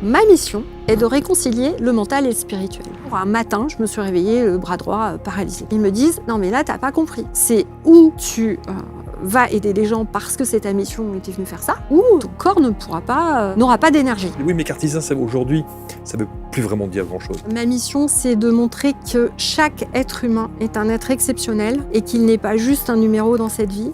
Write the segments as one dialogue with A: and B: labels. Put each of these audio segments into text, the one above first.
A: Ma mission est de réconcilier le mental et le spirituel. Un matin, je me suis réveillée, le bras droit paralysé. Ils me disent « Non mais là, t'as pas compris. C'est où tu vas aider les gens parce que c'est ta mission et tu es venu faire ça, ou ton corps n'aura pas d'énergie. »
B: Oui, mais cartésien, aujourd'hui, ça veut plus vraiment dire grand-chose.
A: Ma mission, c'est de montrer que chaque être humain est un être exceptionnel et qu'il n'est pas juste un numéro dans cette vie.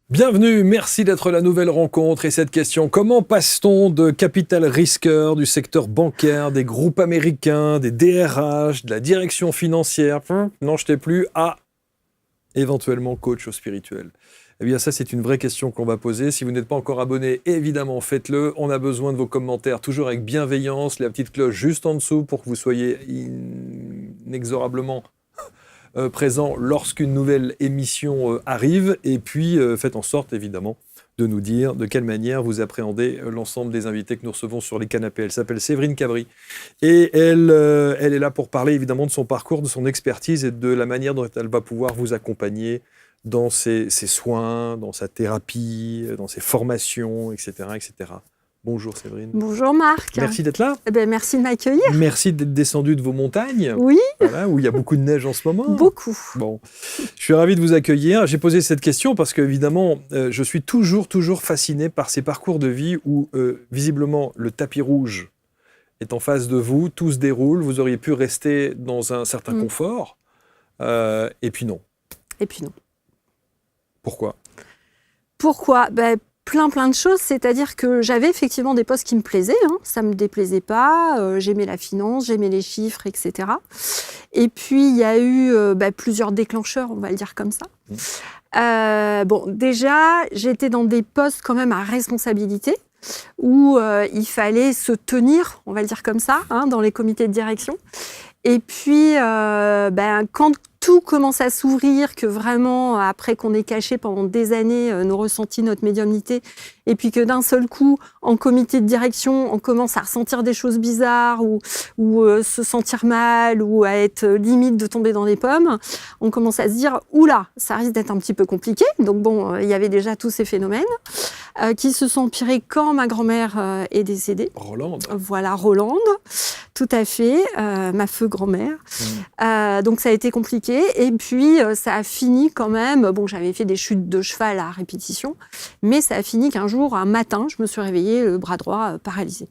B: Bienvenue, merci d'être la nouvelle rencontre. Et cette question, comment passe-t-on de capital risqueur, du secteur bancaire, des groupes américains, des DRH, de la direction financière, n'en jetez plus, à éventuellement coach au spirituel? Eh bien ça, c'est une vraie question qu'on va poser. Si vous n'êtes pas encore abonné, évidemment, faites-le. On a besoin de vos commentaires, toujours avec bienveillance, la petite cloche juste en dessous pour que vous soyez inexorablement présent lorsqu'une nouvelle émission arrive. Et puis, faites en sorte, évidemment, de nous dire de quelle manière vous appréhendez l'ensemble des invités que nous recevons sur les canapés. Elle s'appelle Séverine Cabri. Et elle est là pour parler, évidemment, de son parcours, de son expertise et de la manière dont elle va pouvoir vous accompagner dans ses soins, dans sa thérapie, dans ses formations, etc., etc. Bonjour Séverine.
A: Bonjour Marc.
B: Merci d'être là.
A: Eh bien, merci de m'accueillir.
B: Merci d'être descendu de vos montagnes.
A: Oui.
B: Voilà, où il y a beaucoup de neige en ce moment.
A: Beaucoup.
B: Bon, je suis ravi de vous accueillir. J'ai posé cette question parce qu'évidemment, je suis toujours fasciné par ces parcours de vie où, visiblement, le tapis rouge est en face de vous, tout se déroule, vous auriez pu rester dans un certain confort, et puis non.
A: Et puis non.
B: Pourquoi ?
A: Pourquoi ? Plein de choses, c'est-à-dire que j'avais effectivement des postes qui me plaisaient, ça ne me déplaisait pas, j'aimais la finance, j'aimais les chiffres, etc. Et puis, il y a eu plusieurs déclencheurs, on va le dire comme ça. Déjà, j'étais dans des postes quand même à responsabilité, où il fallait se tenir, on va le dire comme ça, dans les comités de direction. Et puis, quand tout commence à s'ouvrir, que vraiment, après qu'on ait caché pendant des années nos ressentis, notre médiumnité, et puis que d'un seul coup, en comité de direction, on commence à ressentir des choses bizarres ou se sentir mal ou à être limite de tomber dans les pommes, on commence à se dire « Oula, ça risque d'être un petit peu compliqué ». Donc bon, il y avait déjà tous ces phénomènes qui se sont empirés quand ma grand-mère est décédée.
B: Rolande.
A: Voilà, Rolande, tout à fait, ma feu grand-mère. Donc ça a été compliqué. Et puis, ça a fini quand même... Bon, j'avais fait des chutes de cheval à répétition, mais ça a fini qu'un jour, un matin, je me suis réveillée, le bras droit paralysé.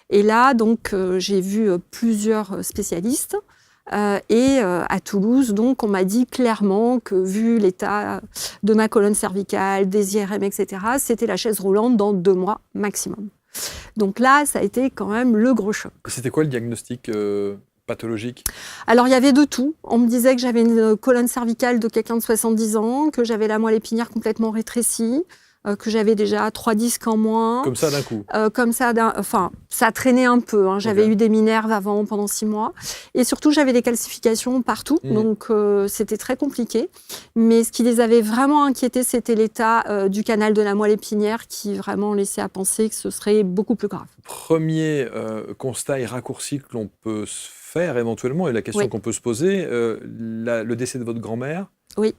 A: Et là, donc, j'ai vu plusieurs spécialistes. Et à Toulouse, donc, on m'a dit clairement que, vu l'état de ma colonne cervicale, des IRM, etc., c'était la chaise roulante dans 2 mois maximum. Donc là, ça a été quand même le gros choc.
B: C'était quoi le diagnostic pathologique ?
A: Alors, il y avait de tout. On me disait que j'avais une colonne cervicale de quelqu'un de 70 ans, que j'avais la moelle épinière complètement rétrécie, que j'avais déjà 3 disques en moins.
B: Comme ça d'un coup ?
A: Comme ça, ça traînait un peu. J'avais eu des minerves avant, pendant 6 mois. Et surtout, j'avais des calcifications partout. Donc, c'était très compliqué. Mais ce qui les avait vraiment inquiétés, c'était l'état du canal de la moelle épinière qui vraiment laissait à penser que ce serait beaucoup plus grave.
B: Premier constat et raccourci que l'on peut se faire éventuellement, et la question qu'on peut se poser, le décès de votre grand-mère,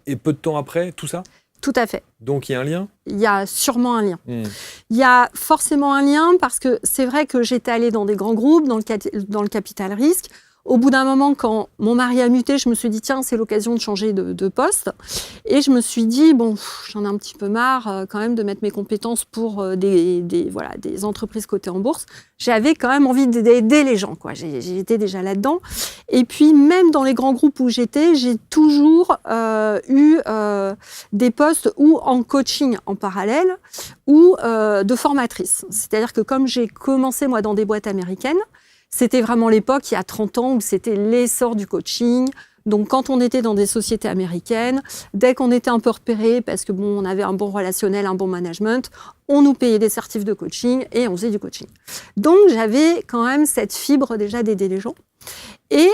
B: et peu de temps après, tout ça ?
A: Tout à fait.
B: Donc, il y a un lien ?
A: Il y a sûrement un lien. Il y a forcément un lien parce que c'est vrai que j'étais allée dans des grands groupes, dans le capital risque. Au bout d'un moment, quand mon mari a muté, je me suis dit, tiens, c'est l'occasion de changer de poste. Et je me suis dit, bon, j'en ai un petit peu marre quand même de mettre mes compétences pour des entreprises cotées en bourse. J'avais quand même envie d'aider les gens, quoi. J'étais déjà là-dedans. Et puis, même dans les grands groupes où j'étais, j'ai toujours eu des postes ou en coaching en parallèle ou de formatrice. C'est-à-dire que comme j'ai commencé, moi, dans des boîtes américaines, c'était vraiment l'époque, il y a 30 ans, où c'était l'essor du coaching. Donc, quand on était dans des sociétés américaines, dès qu'on était un peu repéré, parce que bon, on avait un bon relationnel, un bon management, on nous payait des certifs de coaching et on faisait du coaching. Donc, j'avais quand même cette fibre déjà d'aider les gens. Et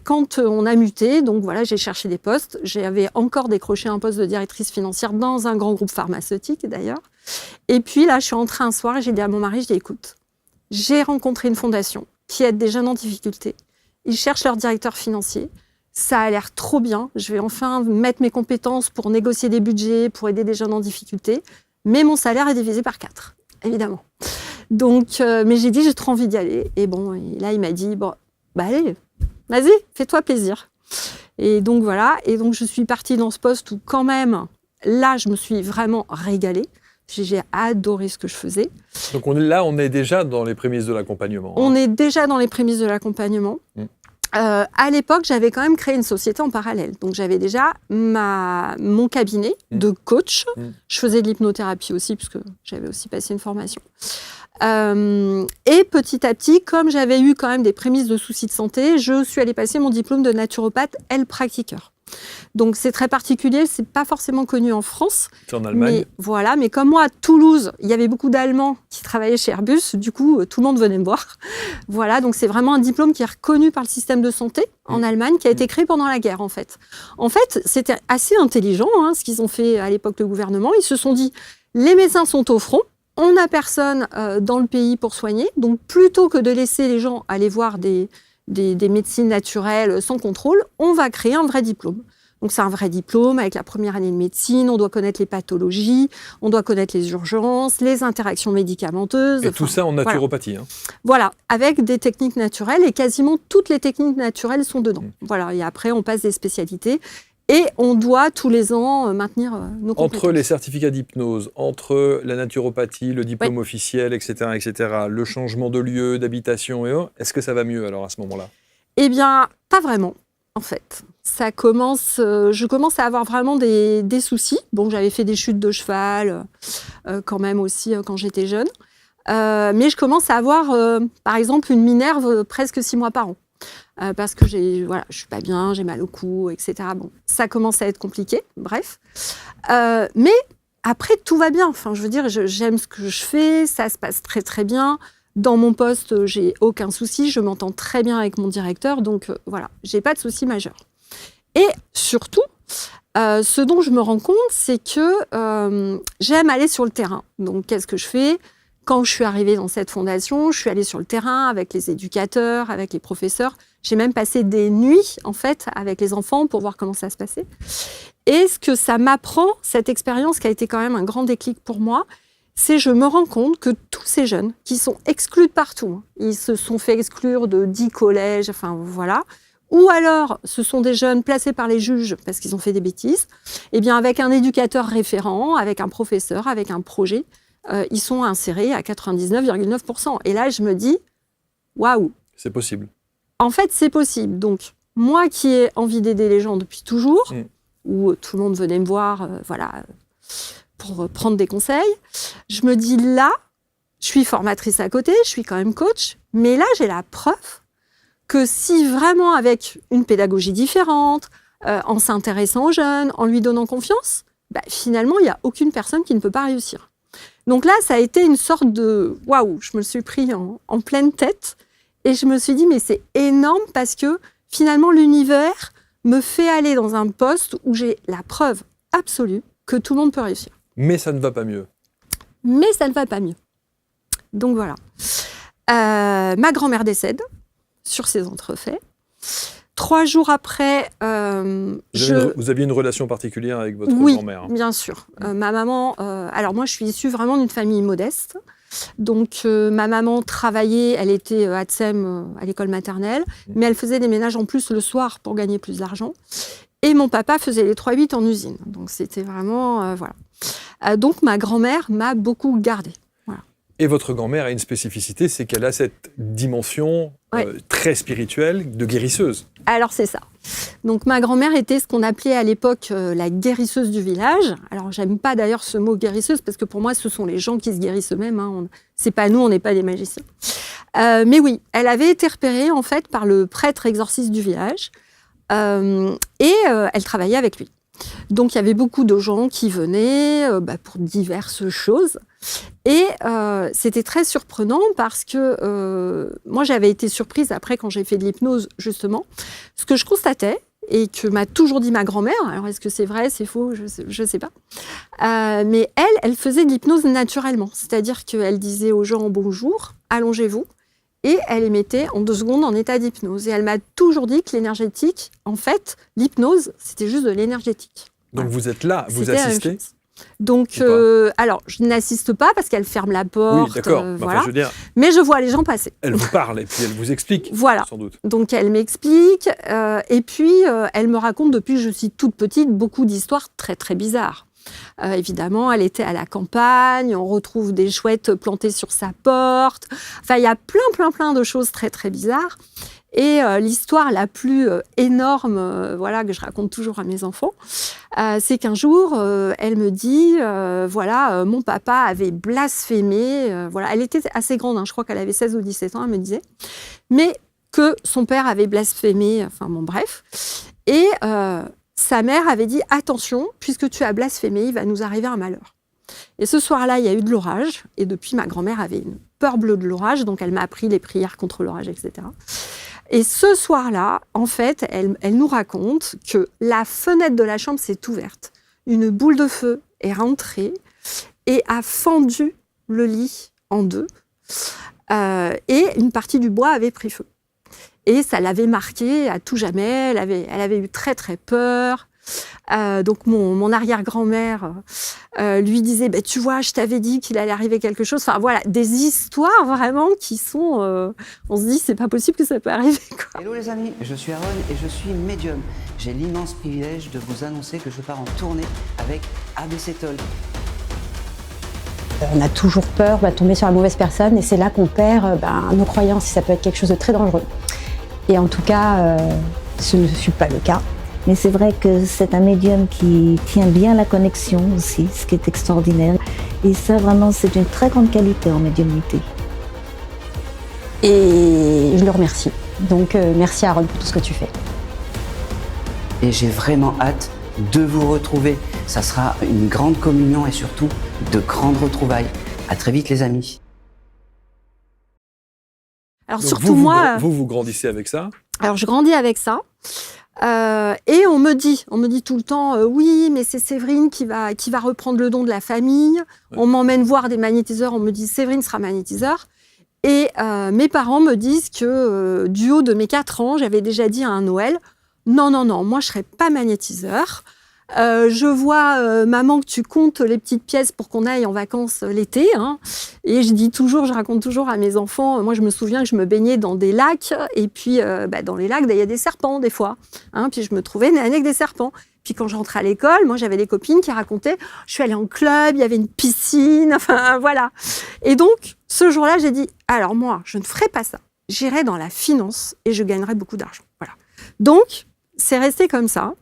A: quand on a muté, donc voilà, j'ai cherché des postes. J'avais encore décroché un poste de directrice financière dans un grand groupe pharmaceutique, d'ailleurs. Et puis là, je suis rentrée un soir et j'ai dit à mon mari, écoute, j'ai rencontré une fondation qui aide des jeunes en difficulté. Ils cherchent leur directeur financier. Ça a l'air trop bien. Je vais enfin mettre mes compétences pour négocier des budgets, pour aider des jeunes en difficulté. Mais mon salaire est divisé par 4, évidemment. Donc, mais j'ai dit, j'ai trop envie d'y aller. Et bon, et là, il m'a dit, bon, bah allez, vas-y, fais-toi plaisir. Et donc, voilà. Et donc, je suis partie dans ce poste où, quand même, là, je me suis vraiment régalée. J'ai adoré ce que je faisais.
B: Donc, on est déjà dans les prémices de l'accompagnement.
A: On est déjà dans les prémices de l'accompagnement. À l'époque, j'avais quand même créé une société en parallèle. Donc, j'avais déjà mon cabinet de coach. Je faisais de l'hypnothérapie aussi, puisque j'avais aussi passé une formation. Et petit à petit, comme j'avais eu quand même des prémices de soucis de santé, je suis allée passer mon diplôme de naturopathe Heilpraktiker. Donc, c'est très particulier, c'est pas forcément connu en France.
B: C'est en Allemagne.
A: Mais voilà, mais comme moi, à Toulouse, il y avait beaucoup d'Allemands qui travaillaient chez Airbus, du coup, tout le monde venait me voir. Voilà, donc c'est vraiment un diplôme qui est reconnu par le système de santé en Allemagne, qui a été créé pendant la guerre, en fait. En fait, c'était assez intelligent, ce qu'ils ont fait à l'époque le gouvernement. Ils se sont dit, les médecins sont au front, on n'a personne dans le pays pour soigner, donc plutôt que de laisser les gens aller voir des médecines naturelles sans contrôle, on va créer un vrai diplôme. Donc c'est un vrai diplôme avec la première année de médecine, on doit connaître les pathologies, on doit connaître les urgences, les interactions médicamenteuses.
B: Et tout ça en naturopathie.
A: Voilà, avec des techniques naturelles, et quasiment toutes les techniques naturelles sont dedans. Voilà, et après on passe des spécialités. Et on doit tous les ans maintenir nos compétences.
B: Entre les certificats d'hypnose, entre la naturopathie, le diplôme officiel, etc., le changement de lieu, d'habitation, est-ce que ça va mieux alors à ce moment-là ?
A: Eh bien, pas vraiment, en fait. Je commence à avoir vraiment des soucis. Bon, j'avais fait des chutes de cheval quand même aussi quand j'étais jeune. Mais je commence à avoir, par exemple, une minerve presque 6 mois par an. Parce que je suis pas bien, j'ai mal au cou, etc. Bon, ça commence à être compliqué, bref. Mais après, tout va bien. Enfin, je veux dire, j'aime ce que je fais, ça se passe très très bien. Dans mon poste, j'ai aucun souci, je m'entends très bien avec mon directeur, donc voilà, j'ai pas de souci majeur. Et surtout, ce dont je me rends compte, c'est que j'aime aller sur le terrain. Donc, qu'est-ce que je fais ? Quand je suis arrivée dans cette fondation, je suis allée sur le terrain avec les éducateurs, avec les professeurs. J'ai même passé des nuits, en fait, avec les enfants pour voir comment ça se passait. Et ce que ça m'apprend, cette expérience qui a été quand même un grand déclic pour moi, c'est je me rends compte que tous ces jeunes qui sont exclus de partout, ils se sont fait exclure de 10 collèges, enfin voilà, ou alors ce sont des jeunes placés par les juges parce qu'ils ont fait des bêtises, eh bien avec un éducateur référent, avec un professeur, avec un projet, ils sont insérés à 99,9%. Et là, je me dis, waouh!
B: C'est possible.
A: En fait, c'est possible. Donc, moi qui ai envie d'aider les gens depuis toujours, où tout le monde venait me voir, pour prendre des conseils, je me dis là, je suis formatrice à côté, je suis quand même coach, mais là, j'ai la preuve que si vraiment avec une pédagogie différente, en s'intéressant aux jeunes, en lui donnant confiance, finalement, il n'y a aucune personne qui ne peut pas réussir. Donc là, ça a été une sorte de waouh, je me suis pris en pleine tête et je me suis dit, mais c'est énorme parce que finalement, l'univers me fait aller dans un poste où j'ai la preuve absolue que tout le monde peut réussir.
B: Mais ça ne va pas mieux.
A: Mais ça ne va pas mieux. Donc voilà. Ma grand-mère décède sur ces entrefaits. 3 jours après,
B: Vous aviez une relation particulière avec votre grand-mère ?
A: Oui, bien sûr. Ma maman... alors moi, je suis issue vraiment d'une famille modeste. Donc, ma maman travaillait, elle était à Tsem, à l'école maternelle, mais elle faisait des ménages en plus le soir pour gagner plus d'argent. Et mon papa faisait les 3-8 en usine. Donc, c'était vraiment... voilà. Donc, ma grand-mère m'a beaucoup gardée. Voilà.
B: Et votre grand-mère a une spécificité, c'est qu'elle a cette dimension très spirituelle de guérisseuse.
A: Alors, c'est ça. Donc, ma grand-mère était ce qu'on appelait à l'époque la guérisseuse du village. Alors, j'aime pas d'ailleurs ce mot guérisseuse, parce que pour moi, ce sont les gens qui se guérissent eux-mêmes. C'est pas nous, on n'est pas des magiciens. Mais oui, elle avait été repérée, en fait, par le prêtre exorciste du village. Et elle travaillait avec lui. Donc, il y avait beaucoup de gens qui venaient pour diverses choses. Et c'était très surprenant parce que moi, j'avais été surprise après quand j'ai fait de l'hypnose, justement. Ce que je constatais, et que m'a toujours dit ma grand-mère, alors est-ce que c'est vrai, c'est faux, je sais pas. Mais elle faisait de l'hypnose naturellement. C'est-à-dire qu'elle disait aux gens « bonjour, allongez-vous ». Et elle les mettait en 2 secondes en état d'hypnose. Et elle m'a toujours dit que l'énergétique, en fait, l'hypnose, c'était juste de l'énergétique.
B: Donc vous êtes là, vous assistez ?
A: Donc, alors, je n'assiste pas parce qu'elle ferme la porte.
B: Oui, d'accord.
A: Voilà.
B: Je veux dire,
A: mais je vois les gens passer.
B: Elle vous parle et puis elle vous explique,
A: voilà.
B: Sans doute.
A: Donc, elle m'explique. Et puis, elle me raconte, depuis que je suis toute petite, beaucoup d'histoires très, très bizarres. Évidemment, elle était à la campagne. On retrouve des chouettes plantées sur sa porte. Enfin, il y a plein de choses très, très bizarres. Et l'histoire la plus énorme, voilà, que je raconte toujours à mes enfants, c'est qu'un jour, elle me dit, mon papa avait blasphémé, voilà, elle était assez grande, hein, je crois qu'elle avait 16 ou 17 ans, elle me disait, mais que son père avait blasphémé, enfin bon, bref. Et sa mère avait dit, attention, puisque tu as blasphémé, il va nous arriver un malheur. Et ce soir-là, il y a eu de l'orage, et depuis, ma grand-mère avait une peur bleue de l'orage, donc elle m'a appris les prières contre l'orage, etc. Et ce soir-là, en fait, elle nous raconte que la fenêtre de la chambre s'est ouverte. Une boule de feu est rentrée et a fendu le lit en deux. Et une partie du bois avait pris feu. Et ça l'avait marquée à tout jamais. Elle avait eu très, très peur. Donc mon arrière-grand-mère lui disait tu vois, je t'avais dit qu'il allait arriver quelque chose. Enfin voilà, des histoires vraiment qui sont on se dit c'est pas possible que ça peut arriver, quoi.
C: Hello les amis, je suis Aaron et je suis médium. J'ai l'immense privilège de vous annoncer que je pars en tournée avec ABC Talk.
D: On a toujours peur de tomber sur la mauvaise personne et c'est là qu'on perd nos croyances, ça peut être quelque chose de très dangereux. Et en tout cas, ce ne fut pas le cas.
E: Mais c'est vrai que c'est un médium qui tient bien la connexion aussi, ce qui est extraordinaire. Et ça, vraiment, c'est une très grande qualité en médiumnité.
D: Et je le remercie. Donc, merci Aaron pour tout ce que tu fais.
C: Et j'ai vraiment hâte de vous retrouver. Ça sera une grande communion et surtout de grandes retrouvailles. À très vite les amis.
A: Alors
B: donc
A: surtout moi...
B: Vous grandissez avec ça?
A: Alors je grandis avec ça. Et on me dit tout le temps, oui, mais c'est Séverine qui va reprendre le don de la famille. Ouais. On m'emmène voir des magnétiseurs, on me dit Séverine sera magnétiseur. Et mes parents me disent que du haut de mes 4 ans, j'avais déjà dit à un Noël, non, moi je serai pas magnétiseur. Je vois, maman, que tu comptes les petites pièces pour qu'on aille en vacances l'été. Hein. Et je raconte toujours à mes enfants, moi je me souviens que je me baignais dans des lacs, et puis dans les lacs, il y a des serpents des fois. Hein, puis je me trouvais née avec des serpents. Puis quand je rentrais à l'école, moi j'avais des copines qui racontaient, je suis allée en club, il y avait une piscine, enfin voilà. Et donc, ce jour-là, j'ai dit, alors moi, je ne ferai pas ça. J'irai dans la finance et je gagnerai beaucoup d'argent. Voilà. Donc, c'est resté comme ça.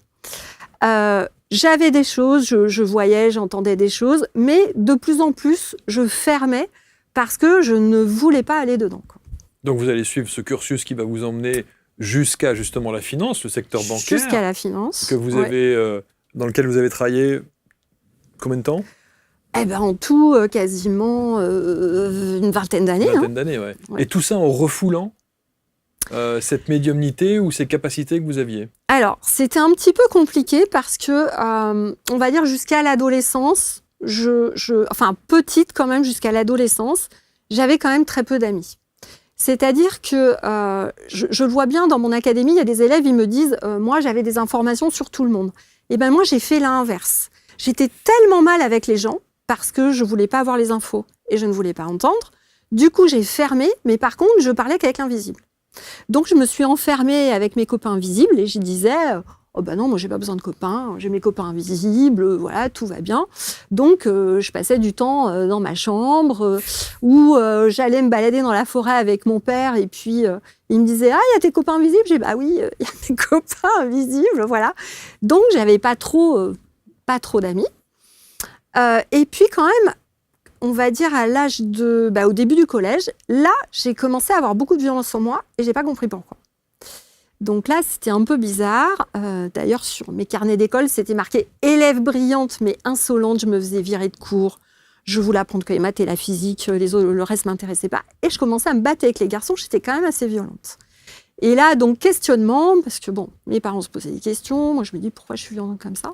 A: J'avais des choses, je voyais, j'entendais des choses, mais de plus en plus, je fermais parce que je ne voulais pas aller dedans, quoi.
B: Donc vous allez suivre ce cursus qui va vous emmener jusqu'à justement la finance, le secteur bancaire.
A: Jusqu'à la finance.
B: Que vous avez, dans lequel vous avez travaillé combien de temps?
A: En tout, quasiment une vingtaine d'années.
B: Une vingtaine d'années, ouais. Et tout ça en refoulant cette médiumnité ou ces capacités que vous aviez?
A: Alors, c'était un petit peu compliqué parce que, on va dire jusqu'à l'adolescence, enfin petite quand même jusqu'à l'adolescence, j'avais quand même très peu d'amis. C'est-à-dire que je le vois bien dans mon académie, il y a des élèves, ils me disent moi j'avais des informations sur tout le monde. Et ben moi j'ai fait l'inverse. J'étais tellement mal avec les gens parce que je voulais pas avoir les infos et je ne voulais pas entendre. Du coup j'ai fermé, mais par contre je parlais qu'avec l'invisible. Donc je me suis enfermée avec mes copains visibles et je disais oh ben non, moi j'ai pas besoin de copains, j'ai mes copains invisibles, voilà, tout va bien. Donc je passais du temps dans ma chambre où j'allais me balader dans la forêt avec mon père et puis il me disait ah il y a tes copains invisibles, j'ai dit bah oui, il y a mes copains invisibles, voilà. Donc j'avais pas trop d'amis. Et puis quand même, on va dire à l'âge au début du collège, là, j'ai commencé à avoir beaucoup de violence sur moi et j'ai pas compris pourquoi. Donc là, c'était un peu bizarre. D'ailleurs, sur mes carnets d'école, c'était marqué « élève brillante mais insolente ». Je me faisais virer de cours. Je voulais apprendre que les maths et la physique, le reste ne m'intéressait pas. Et je commençais à me battre avec les garçons. J'étais quand même assez violente. Et là, donc, questionnement, parce que bon, mes parents se posaient des questions. Moi, je me dis, pourquoi je suis violente comme ça?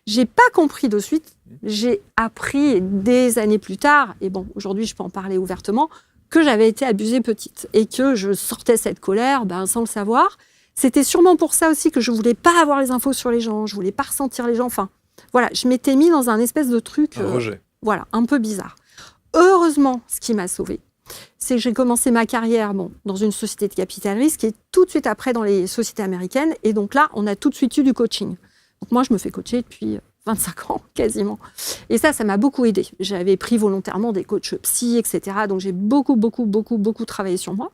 A: J'ai pas compris de suite. J'ai appris des années plus tard, et bon, aujourd'hui, je peux en parler ouvertement, que j'avais été abusée petite et que je sortais cette colère sans le savoir. C'était sûrement pour ça aussi que je voulais pas avoir les infos sur les gens, je voulais pas ressentir les gens. Enfin, Voilà, je m'étais mis dans un espèce de truc,
B: Un rejet.
A: voilà, un peu bizarre. Heureusement, ce qui m'a sauvée, c'est que j'ai commencé ma carrière dans une société de capital risque et tout de suite après dans les sociétés américaines. Et donc là, on a tout de suite eu du coaching. Donc moi, je me fais coacher depuis 25 ans quasiment. Et ça m'a beaucoup aidée. J'avais pris volontairement des coachs psy, etc. Donc j'ai beaucoup travaillé sur moi.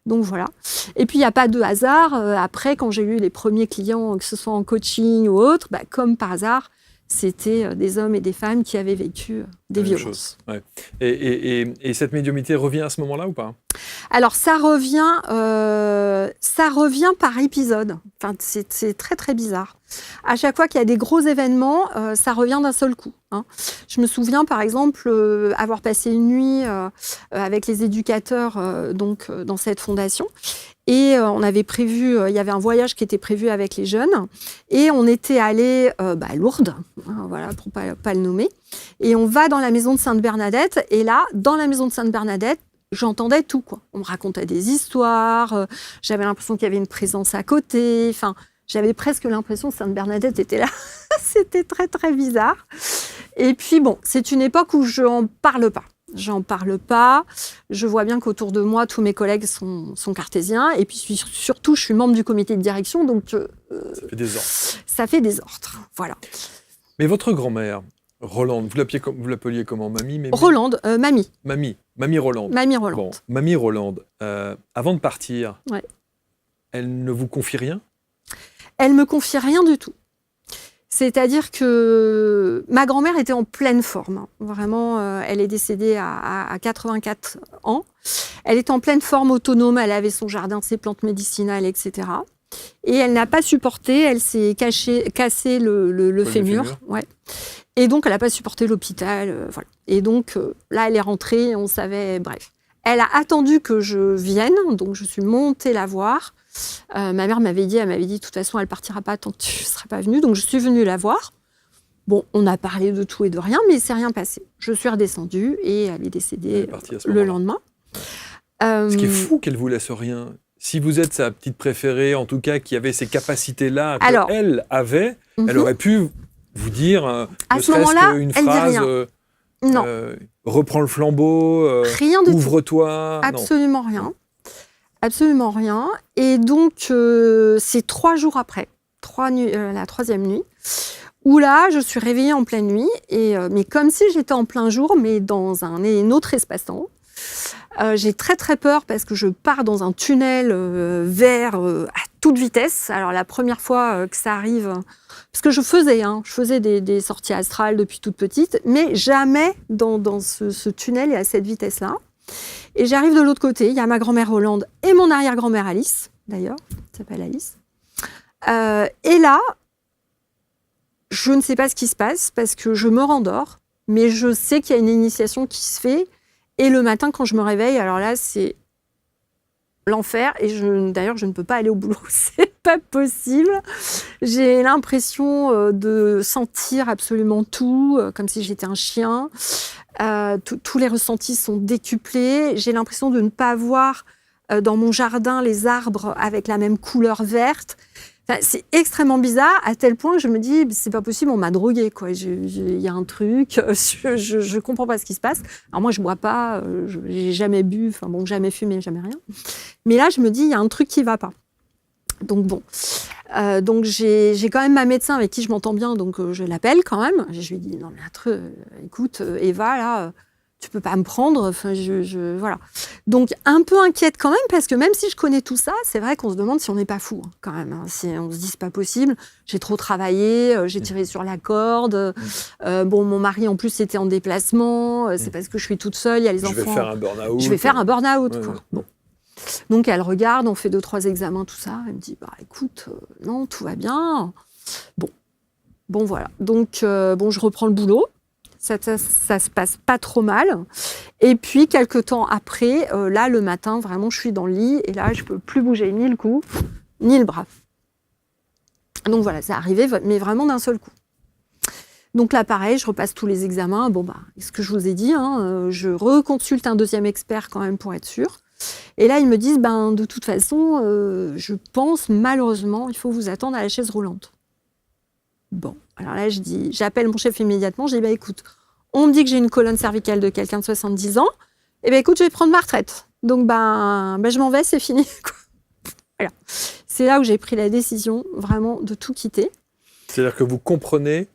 A: Donc voilà. Et puis il n'y a pas de hasard. Après, quand j'ai eu les premiers clients, que ce soit en coaching ou autre, comme par hasard, c'était des hommes et des femmes qui avaient vécu des violences.
B: Ouais. Et cette médiumnité revient à ce moment-là ou pas?
A: Alors ça revient par épisode. Enfin, c'est très très bizarre. À chaque fois qu'il y a des gros événements, ça revient d'un seul coup. Hein. Je me souviens par exemple avoir passé une nuit avec les éducateurs dans cette fondation. Et on avait prévu, il y avait un voyage qui était prévu avec les jeunes, et on était allé à Lourdes, hein, voilà, pour pas le nommer. Et on va dans la maison de Sainte-Bernadette, et là, dans la maison de Sainte-Bernadette, j'entendais tout, quoi. On me racontait des histoires, j'avais l'impression qu'il y avait une présence à côté, enfin, j'avais presque l'impression que Sainte-Bernadette était là. C'était très, très bizarre. Et puis bon, c'est une époque où je n'en parle pas. J'en parle pas. Je vois bien qu'autour de moi, tous mes collègues sont cartésiens. Et puis surtout, je suis membre du comité de direction, donc
B: ça fait des ordres.
A: Ça fait des ordres, voilà.
B: Mais votre grand-mère, Rolande, vous l'appeliez comment? Mamie?
A: Rolande, mamie.
B: Mamie Rolande.
A: Mamie Rolande.
B: Bon, Mamie Rolande, avant de partir,
A: ouais.
B: Elle ne vous confie rien?
A: Elle me confie rien du tout. C'est-à-dire que ma grand-mère était en pleine forme. Vraiment, elle est décédée à 84 ans. Elle était en pleine forme, autonome. Elle avait son jardin, ses plantes médicinales, etc. Et elle n'a pas supporté. Elle s'est cassé le fémur. Ouais. Et donc, elle n'a pas supporté l'hôpital. Voilà. Et donc, là, elle est rentrée. On savait, bref. Elle a attendu que je vienne. Donc, je suis montée la voir. Ma mère m'avait dit, de toute façon, elle partira pas tant que tu ne seras pas venue. Donc, je suis venue la voir. Bon, on a parlé de tout et de rien, mais il ne s'est rien passé. Je suis redescendue et elle est décédée le lendemain.
B: Ce qui est fou qu'elle ne vous laisse rien. Si vous êtes sa petite préférée, en tout cas, qui avait ces capacités-là qu'elle avait, elle aurait pu vous dire,
A: à ce moment-là, une phrase, non.
B: Reprends le flambeau, ouvre-toi.
A: Absolument rien. Absolument rien. Et donc, c'est 3 jours après, la 3e nuit, où là, je suis réveillée en pleine nuit, mais comme si j'étais en plein jour, mais dans un autre espace-temps. J'ai très très peur parce que je pars dans un tunnel vert à toute vitesse. Alors la première fois que ça arrive, parce que je faisais des sorties astrales depuis toute petite, mais jamais dans ce tunnel et à cette vitesse-là. Et j'arrive de l'autre côté, il y a ma grand-mère Rolande et mon arrière-grand-mère Alice, d'ailleurs, elle s'appelle Alice. Et là, je ne sais pas ce qui se passe parce que je me rendors, mais je sais qu'il y a une initiation qui se fait. Et le matin, quand je me réveille, alors là, c'est l'enfer. Et d'ailleurs, je ne peux pas aller au boulot. C'est pas possible. J'ai l'impression de sentir absolument tout, comme si j'étais un chien. Tous les ressentis sont décuplés. J'ai l'impression de ne pas voir dans mon jardin les arbres avec la même couleur verte. Enfin, c'est extrêmement bizarre, à tel point que je me dis, c'est pas possible, on m'a droguée, quoi. Il y a un truc, je comprends pas ce qui se passe. Alors moi, je bois pas, j'ai jamais bu, enfin bon, jamais fumé, jamais rien. Mais là, je me dis, il y a un truc qui va pas. Donc bon, donc j'ai quand même ma médecin avec qui je m'entends bien, donc je l'appelle quand même. Je lui dis, non mais écoute, Eva, là, tu peux pas me prendre, enfin voilà. Donc un peu inquiète quand même, parce que même si je connais tout ça, c'est vrai qu'on se demande si on n'est pas fou quand même. Hein. On se dit c'est pas possible, j'ai trop travaillé, j'ai tiré sur la corde. Bon, mon mari en plus était en déplacement, c'est parce que je suis toute seule, il y a les enfants.
B: Je vais faire un burn-out.
A: Je vais faire un burn-out, quoi. Bon. Donc elle regarde, on fait 2-3 examens, tout ça. Elle me dit, bah écoute, non, tout va bien. Bon voilà. Donc je reprends le boulot. Ça se passe pas trop mal. Et puis, quelques temps après, là, le matin, vraiment, je suis dans le lit. Et là, je peux plus bouger ni le cou, ni le bras. Donc voilà, c'est arrivé, mais vraiment d'un seul coup. Donc là, pareil, je repasse tous les examens. Bon, ce que je vous ai dit, je reconsulte un 2e expert quand même pour être sûre. Et là, ils me disent, de toute façon, je pense, malheureusement, il faut vous attendre à la chaise roulante. Bon, alors là, j'appelle mon chef immédiatement, je dis, écoute, on me dit que j'ai une colonne cervicale de quelqu'un de 70 ans, écoute, je vais prendre ma retraite. Donc, je m'en vais, c'est fini. Voilà. C'est là où j'ai pris la décision, vraiment, de tout quitter.
B: C'est-à-dire que vous comprenez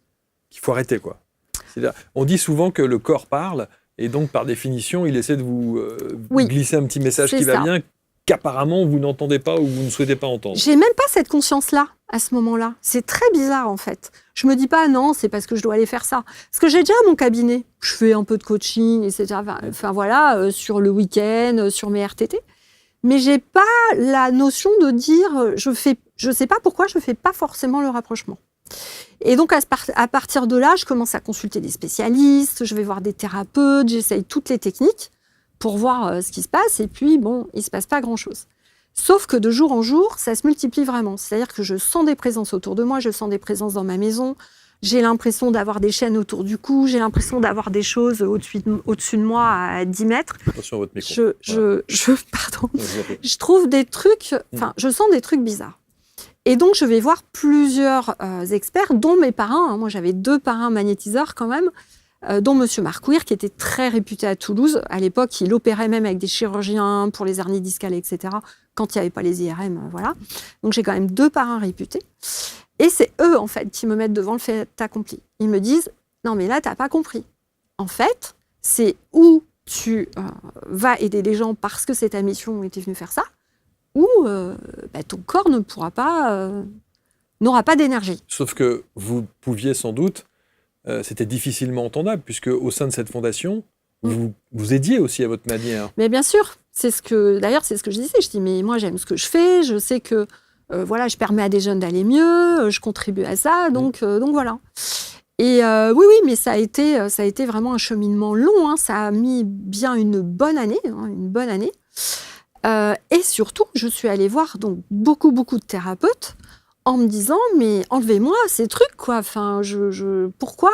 B: qu'il faut arrêter, quoi. On dit souvent que le corps parle, et donc, par définition, il essaie de vous glisser un petit message qui va bien, qu'apparemment, vous n'entendez pas ou vous ne souhaitez pas entendre.
A: J'ai même pas cette conscience-là, à ce moment-là. C'est très bizarre, en fait. Je me dis pas, non, c'est parce que je dois aller faire ça. Parce que j'ai déjà mon cabinet. Je fais un peu de coaching, etc. Enfin, voilà, sur le week-end, sur mes RTT. Mais j'ai pas la notion de dire, je sais pas pourquoi je fais pas forcément le rapprochement. Et donc, à partir de là, je commence à consulter des spécialistes, je vais voir des thérapeutes, j'essaye toutes les techniques pour voir ce qui se passe. Et puis, bon, il se passe pas grand-chose. Sauf que de jour en jour, ça se multiplie vraiment. C'est-à-dire que je sens des présences autour de moi, je sens des présences dans ma maison. J'ai l'impression d'avoir des chaînes autour du cou, j'ai l'impression d'avoir des choses au-dessus de moi à 10 mètres.
B: Attention à votre micro.
A: Je trouve des trucs, je sens des trucs bizarres. Et donc, je vais voir plusieurs experts, dont mes parrains. Moi, j'avais 2 parrains magnétiseurs quand même, dont Monsieur Marcouir, qui était très réputé à Toulouse. À l'époque, il opérait même avec des chirurgiens pour les hernies discales, etc., quand il n'y avait pas les IRM, voilà. Donc, j'ai quand même 2 parrains réputés. Et c'est eux, en fait, qui me mettent devant le fait accompli. Ils me disent, non, mais là, tu n'as pas compris. En fait, c'est où tu vas aider les gens parce que c'est ta mission et tu es venu faire ça, ou ton corps n'aura pas d'énergie.
B: Sauf que vous pouviez sans doute, c'était difficilement entendable, puisque au sein de cette fondation, vous aidiez aussi à votre manière.
A: Mais bien sûr, d'ailleurs, c'est ce que je disais. Je dis, mais moi, j'aime ce que je fais, je sais que je permets à des jeunes d'aller mieux, je contribue à ça, donc voilà. Et oui, mais ça a été vraiment un cheminement long, hein, ça a mis bien une bonne année. Et surtout, je suis allée voir donc beaucoup de thérapeutes en me disant, mais enlevez-moi ces trucs, quoi. Enfin, pourquoi ?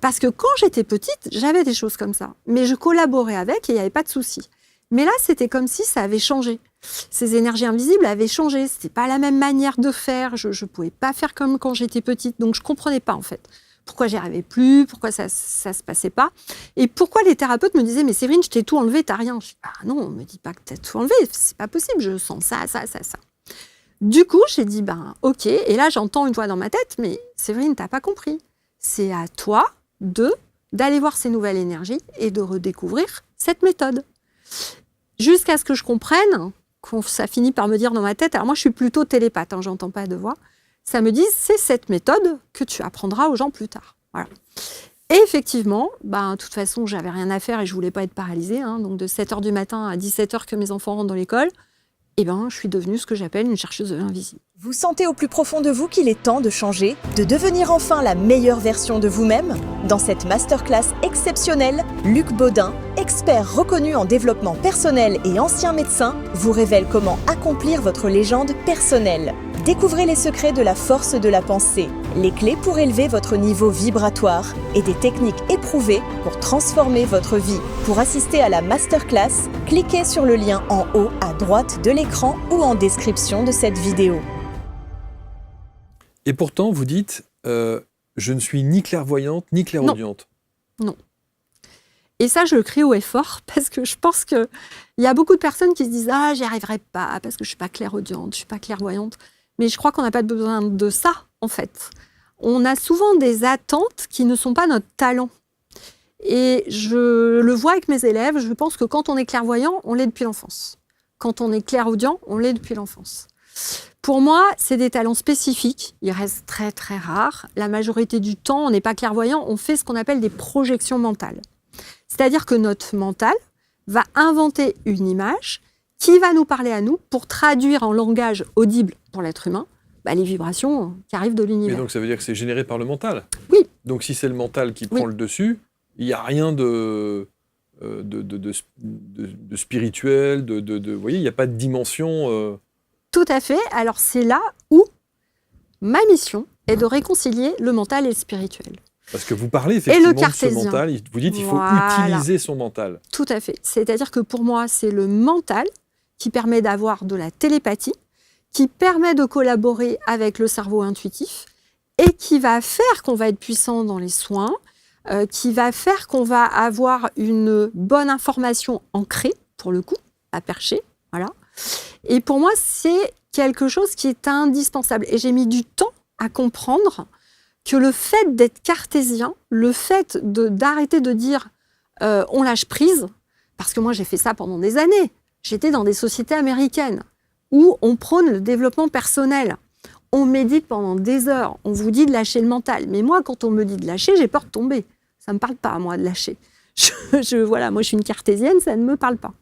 A: Parce que quand j'étais petite, j'avais des choses comme ça, mais je collaborais avec et il n'y avait pas de souci. Mais là, c'était comme si ça avait changé. Ces énergies invisibles avaient changé. C'était pas la même manière de faire. Je pouvais pas faire comme quand j'étais petite. Donc, je comprenais pas, en fait. Pourquoi j'y arrivais plus, pourquoi ça se passait pas. Et pourquoi les thérapeutes me disaient, mais Séverine, je t'ai tout enlevé, t'as rien. Je dis, non, on me dit pas que t'as tout enlevé. C'est pas possible, je sens ça. Du coup, j'ai dit, ok. Et là, j'entends une voix dans ma tête, mais Séverine, t'as pas compris. C'est à toi d'aller voir ces nouvelles énergies et de redécouvrir cette méthode. Jusqu'à ce que je comprenne, ça finit par me dire dans ma tête, alors moi je suis plutôt télépathe, hein, j'entends pas de voix, ça me dit c'est cette méthode que tu apprendras aux gens plus tard. Voilà. Et effectivement, de toute façon j'avais rien à faire et je voulais pas être paralysée, hein, donc de 7h du matin à 17h que mes enfants rentrent dans l'école, je suis devenue ce que j'appelle une chercheuse de l'invisible.
F: Vous sentez au plus profond de vous qu'il est temps de changer, de devenir enfin la meilleure version de vous-même ? Dans cette masterclass exceptionnelle, Luc Baudin, expert reconnu en développement personnel et ancien médecin, vous révèle comment accomplir votre légende personnelle. Découvrez les secrets de la force de la pensée, les clés pour élever votre niveau vibratoire et des techniques éprouvées pour transformer votre vie. Pour assister à la masterclass, cliquez sur le lien en haut à droite de l'écran ou en description de cette vidéo.
B: Et pourtant, vous dites, je ne suis ni clairvoyante, ni clairaudiente.
A: Non. Et ça, je le crie haut et fort, parce que je pense qu'il y a beaucoup de personnes qui se disent « Ah, j'y arriverai pas, parce que je ne suis pas clairaudiente, je ne suis pas clairvoyante. » Mais je crois qu'on n'a pas besoin de ça, en fait. On a souvent des attentes qui ne sont pas notre talent. Et je le vois avec mes élèves, je pense que quand on est clairvoyant, on l'est depuis l'enfance. Quand on est clairaudient, on l'est depuis l'enfance. Pour moi, c'est des talents spécifiques. Ils restent très, très rares. La majorité du temps, on n'est pas clairvoyant. On fait ce qu'on appelle des projections mentales. C'est-à-dire que notre mental va inventer une image qui va nous parler à nous pour traduire en langage audible pour l'être humain les vibrations qui arrivent de l'univers.
B: Mais donc, ça veut dire que c'est généré par le mental ?
A: Oui.
B: Donc, si c'est le mental qui prend le dessus, il n'y a rien de spirituel, vous voyez, il n'y a pas de dimension...
A: Tout à fait. Alors, c'est là où ma mission est de réconcilier le mental et le spirituel.
B: Parce que vous parlez effectivement de ce mental, vous dites qu'il faut
A: voilà.
B: utiliser son mental.
A: Tout à fait. C'est-à-dire que pour moi, c'est le mental qui permet d'avoir de la télépathie, qui permet de collaborer avec le cerveau intuitif et qui va faire qu'on va être puissant dans les soins, qui va faire qu'on va avoir une bonne information ancrée, pour le coup, à percher. Voilà. Et pour moi, c'est quelque chose qui est indispensable. Et j'ai mis du temps à comprendre que le fait d'être cartésien, le fait d'arrêter de dire on lâche prise, parce que moi j'ai fait ça pendant des années. J'étais dans des sociétés américaines où on prône le développement personnel. On médite pendant des heures, on vous dit de lâcher le mental. Mais moi, quand on me dit de lâcher, j'ai peur de tomber. Ça ne me parle pas, moi, de lâcher. Voilà, moi, je suis une cartésienne, ça ne me parle pas.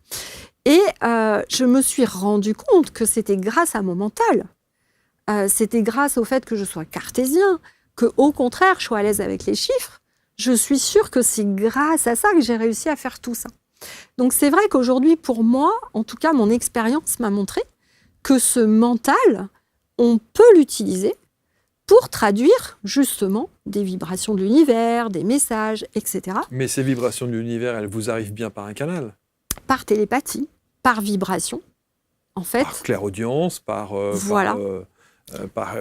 A: Et je me suis rendu compte que c'était grâce à mon mental. C'était grâce au fait que je sois cartésien, qu'au contraire, je sois à l'aise avec les chiffres. Je suis sûre que c'est grâce à ça que j'ai réussi à faire tout ça. Donc, c'est vrai qu'aujourd'hui, pour moi, en tout cas, mon expérience m'a montré que ce mental, on peut l'utiliser pour traduire justement des vibrations de l'univers, des messages, etc.
B: Mais ces vibrations de l'univers, elles vous arrivent bien par un canal?
A: Par télépathie, par vibration, en fait.
B: Par clairaudience,
A: voilà.
B: Voilà.